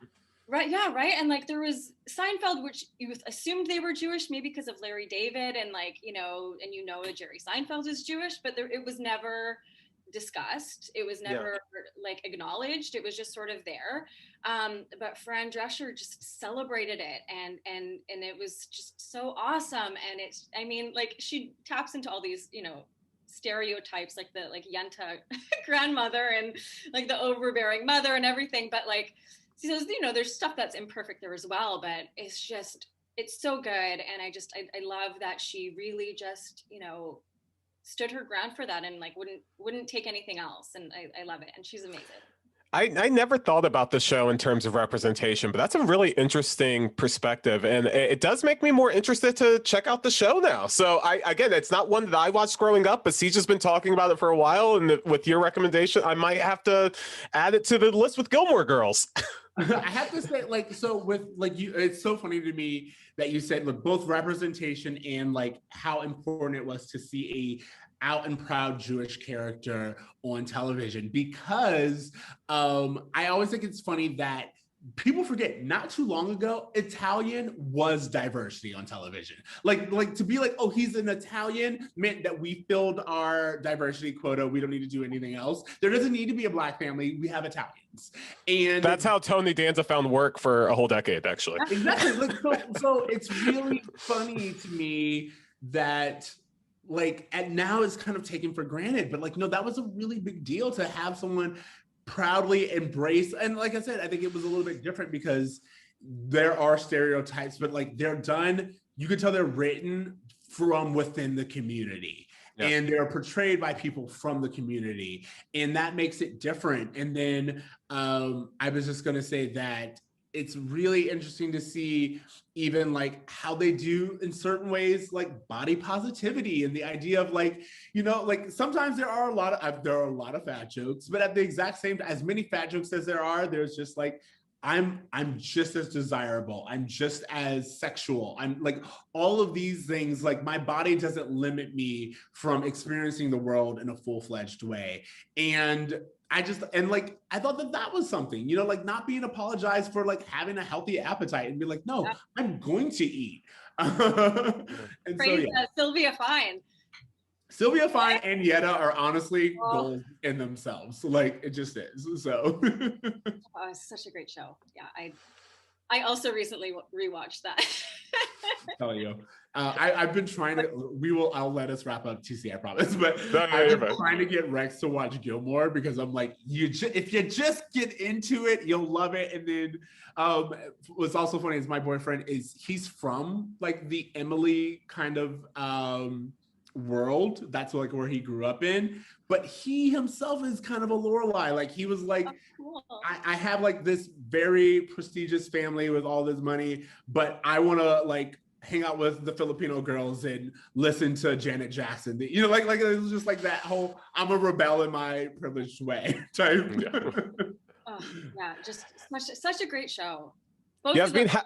Right, yeah, right. And like there was Seinfeld, which you assumed they were Jewish, maybe because of Larry David, and like, you know, and you know that Jerry Seinfeld is Jewish, but it was never discussed. It was never like acknowledged. It was just sort of there. But Fran Drescher just celebrated it, and it was just so awesome. And it's, I mean, like she taps into all these, you know, stereotypes, like the like Yenta grandmother and like the overbearing mother and everything. But like, so, you know, there's stuff that's imperfect there as well, but it's just, it's so good. And I love that she really just, you know, stood her ground for that, and like wouldn't take anything else. And I love it. And she's amazing. I never thought about the show in terms of representation, but that's a really interesting perspective. And it does make me more interested to check out the show now. So again, it's not one that I watched growing up, but Ceej has been talking about it for a while. And with your recommendation, I might have to add it to the list with Gilmore Girls. I have to say, like, so with like you, it's so funny to me that you said, look, both representation and like how important it was to see a out and proud Jewish character on television, because I always think it's funny that people forget, not too long ago, Italian was diversity on television. Like to be like, oh, he's an Italian meant that we filled our diversity quota. We don't need to do anything else. There doesn't need to be a Black family. We have Italians. And that's how Tony Danza found work for a whole decade, actually. Exactly. Like, so it's really funny to me that like, and now it's kind of taken for granted, but like, no, that was a really big deal to have someone proudly embrace. And like I said, I think it was a little bit different because there are stereotypes, but like they're done, you could tell they're written from within the community. Yeah. And they're portrayed by people from the community, and that makes it different. And then I was just going to say that it's really interesting to see even like how they do in certain ways, like body positivity and the idea of like, you know, like sometimes there are a lot of fat jokes, but at the exact same time, as many fat jokes as there are, there's just like, I'm just as desirable. I'm just as sexual. I'm like all of these things, like my body doesn't limit me from experiencing the world in a full-fledged way. And I thought that was something, you know, like not being apologized for like having a healthy appetite and be like, no, I'm going to eat. And Praise Sylvia Fine. Sylvia Fine and Yetta are honestly gold in themselves. Like it just is. So it's such a great show. Yeah, I also recently rewatched that. I'll tell you. I've been trying to, I'll let us wrap up TC, I promise. But No, I've been trying to get Rex to watch Gilmore because I'm like, if you just get into it, you'll love it. And then what's also funny is my boyfriend he's from like the Emily kind of world. That's like where he grew up in. But he himself is kind of a Lorelai. Like he was like, Oh, cool. I have like this very prestigious family with all this money, but I want to like hang out with the Filipino girls and listen to Janet Jackson. You know, like it was just like that whole I'm a rebel in my privileged way type. Oh, yeah, just such a great show. Both of Yasmine, them.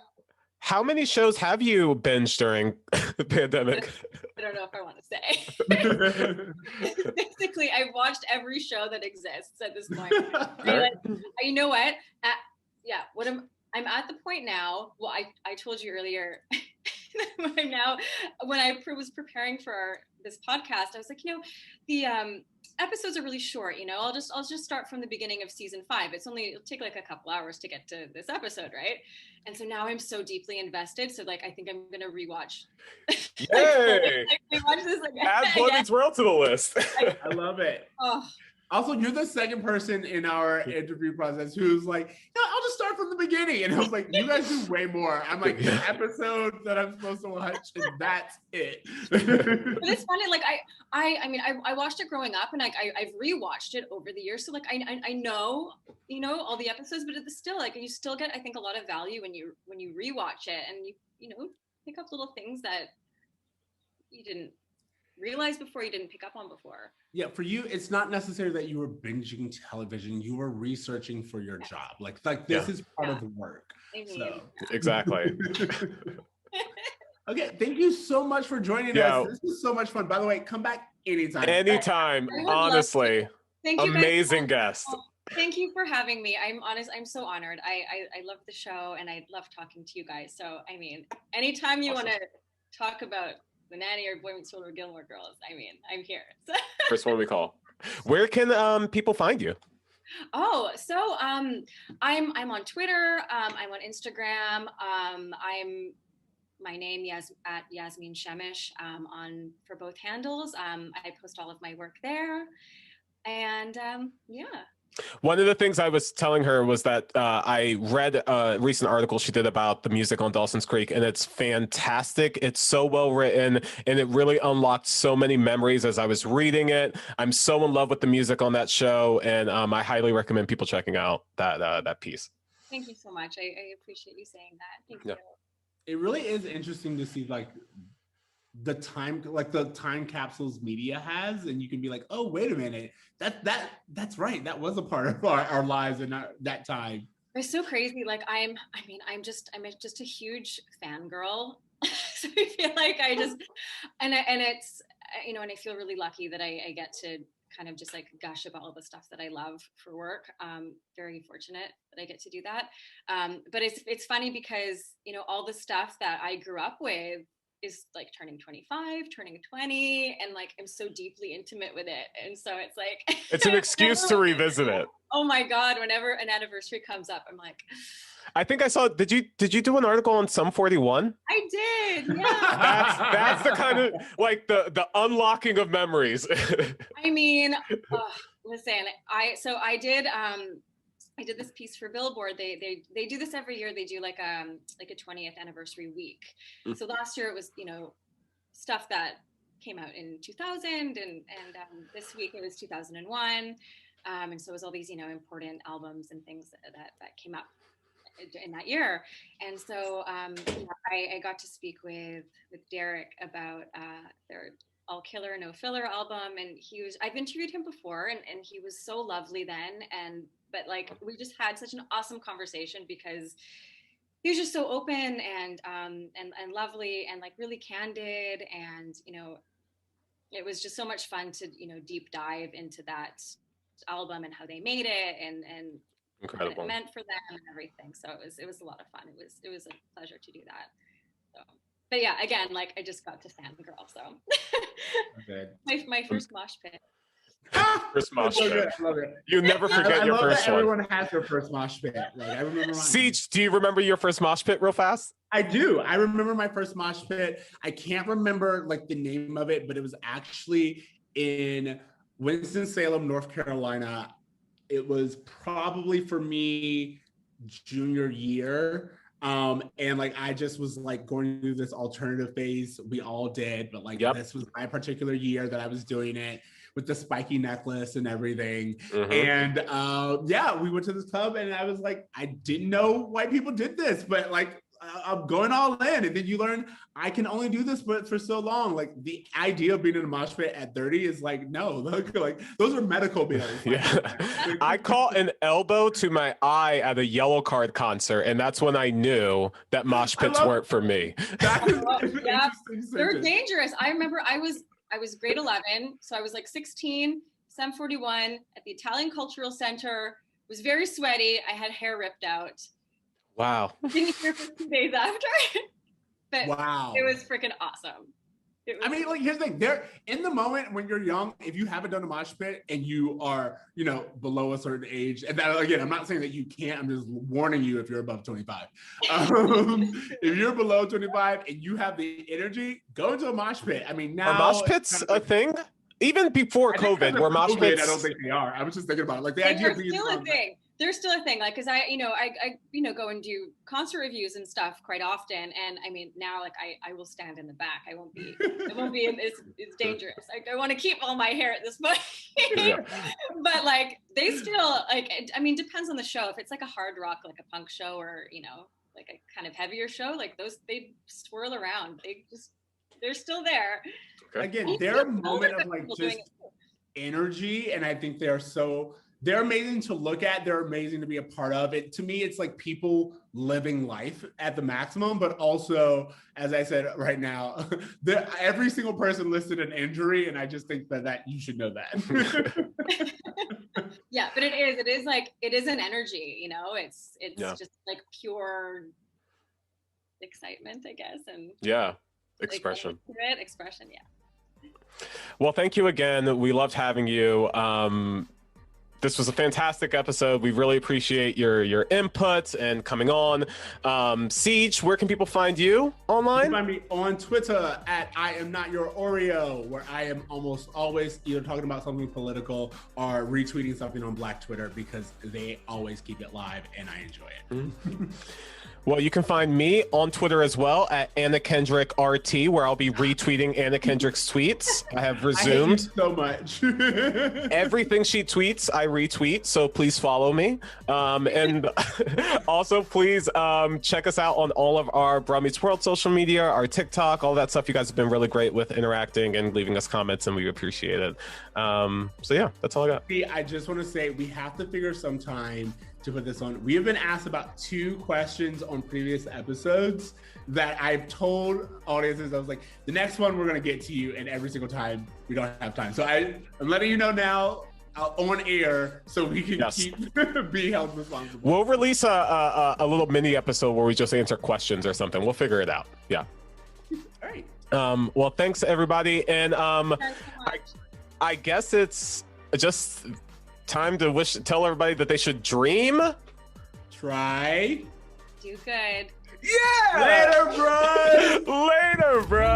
how many shows have you binged during the pandemic? I don't know if I want to say. Basically, I've watched every show that exists at this point. You know what? I'm at the point now. Well, I told you earlier. When I was preparing for this podcast, I was like, the episodes are really short. I'll just start from the beginning of season 5. It'll take like a couple hours to get to this episode, right? And so now I'm so deeply invested. So like, I think I'm gonna rewatch. Yay! Rewatch this again. Add Boy Meets World to the list. I love it. Oh. Also, you're the second person in our interview process who's like, I'll just start from the beginning. And I was like, you guys do way more. I'm like, the episode that I'm supposed to watch, and that's it. But it's funny, like I watched it growing up, and like I've rewatched it over the years. So like I know, all the episodes, but it's still like you still get, I think, a lot of value when you rewatch it, and you pick up little things that you didn't realize before, you didn't pick up on before. Yeah, for you, it's not necessary that you were binging television. You were researching for your job. Like this is part of the work. I mean, So. Exactly. Okay, thank you so much for joining us. This was so much fun. By the way, come back anytime. Anytime, honestly. Thank you. Amazing guest. Thank you for having me. I'm so honored. I love the show, and I love talking to you guys. So, I mean, anytime you want to talk about The Nanny or Boy Meets World or Gilmore Girls, I mean, I'm here. First one we call. Where can people find you? Oh, so I'm on Twitter. I'm on Instagram. My name at Yasmine Shemesh for both handles. I post all of my work there, and yeah. One of the things I was telling her was that I read a recent article she did about the music on Dawson's Creek, and it's fantastic. It's so well written, and it really unlocked so many memories as I was reading it. I'm so in love with the music on that show, and I highly recommend people checking out that piece. Thank you so much. I appreciate you saying that. Thank you. It really is interesting to see like the time capsules media has, and you can be like, oh, wait a minute, that's right, that was a part of our lives in that time. It's so crazy. Like I'm just a huge fangirl. So I feel like and it's and I feel really lucky that I get to kind of just like gush about all the stuff that I love for work. Very fortunate that I get to do that. But it's funny because all the stuff that I grew up with is like turning 25, turning 20, and like I'm so deeply intimate with it, and so it's like it's an excuse to revisit it. Oh my god, whenever an anniversary comes up, I'm like, I think I saw. Did you do an article on Sum 41? I did. Yeah. that's the kind of like the unlocking of memories. I mean, listen, I did this piece for Billboard. They do this every year. They do like a 20th anniversary week. So last year it was stuff that came out in 2000, and this week it was 2001, and so it was all these important albums and things that came out in that year. And so I got to speak with Derek about their All Killer No Filler album, and I've interviewed him before, and he was so lovely then, but like we just had such an awesome conversation because he was just so open and lovely and like really candid, and it was just so much fun to deep dive into that album and how they made it and incredible what it meant for them and everything. So it was a lot of fun. It was a pleasure to do that. So, but yeah, again, like I just got to fangirl. So Okay. my first mosh pit. First mosh pit. I love it. You never forget I your love first that one. everyone has their first mosh pit. Like I remember mine. Ceej, do you remember your first mosh pit real fast? I do. I remember my first mosh pit. I can't remember like the name of it, but it was actually in Winston-Salem, North Carolina. It was probably for me junior year. And like I just was like going through this alternative phase. We all did, but like this was my particular year that I was doing it with the spiky necklace and everything. And yeah, we went to this club and I was like, I didn't know white people did this, but like I'm going all in. And then you learn I can only do this but for so long. Like the idea of being in a mosh pit at 30 is like, no, like those are medical bills. I caught an elbow to my eye at a Yellow Card concert, and that's when I knew that mosh pits weren't for me. They're dangerous. I remember I was grade 11, so I was like 16, SEM 41 at the Italian Cultural Center. It was very sweaty. I had hair ripped out. Wow. Didn't hear for 2 days after. But it was freaking awesome. I mean, like, here's the thing. There, in the moment when you're young, if you haven't done a mosh pit and you are, you know, below a certain age, and that, again, I'm not saying that you can't, I'm just warning you if you're above 25. If you're below 25 and you have the energy, go into a mosh pit. I mean, now— Are mosh pits a thing? Even before COVID, were mosh pits— I don't think they are. I was just thinking about it. Like, the idea of being— still a thing. They're still a thing. Like, cause I go and do concert reviews and stuff quite often. And I mean, now like I will stand in the back. I won't be in this. It's dangerous. Like I want to keep all my hair at this point. But like, they still like, I mean, depends on the show. If it's like a hard rock, like a punk show or, you know, like a kind of heavier show, like those, they swirl around. They're still there. Again, they're a moment of like just energy. And I think they're amazing to look at. They're amazing to be a part of. It to me, it's like people living life at the maximum, but also, as I said right now, every single person listed an injury, and I just think that you should know that. Yeah, but it is an energy, you know. It's just like pure excitement, I guess, and expression. Like, expression, yeah. Well, thank you again. We loved having you. This was a fantastic episode. We really appreciate your input and coming on. Ceej, where can people find you online? You can find me on Twitter at I am not your Oreo, where I am almost always either talking about something political or retweeting something on Black Twitter because they always keep it live and I enjoy it. Well, you can find me on Twitter as well at Anna Kendrick RT, where I'll be retweeting Anna Kendrick's tweets. I have resumed. I hate you so much. Everything she tweets, I retweet. So please follow me. And also, please check us out on all of our Bro Meets World social media, our TikTok, all that stuff. You guys have been really great with interacting and leaving us comments, and we appreciate it. So yeah, that's all I got. I just want to say we have to figure some time to put this on. We have been asked about 2 questions on previous episodes that I've told audiences. I was like, the next one we're going to get to you, and every single time we don't have time. So I'm letting you know now on air so we can keep being held responsible. We'll release a little mini episode where we just answer questions or something. We'll figure it out. Yeah. All right. Well, thanks everybody. And I guess it's just time to tell everybody that they should dream, try, do good. Yeah. Later, bro. Later, bro.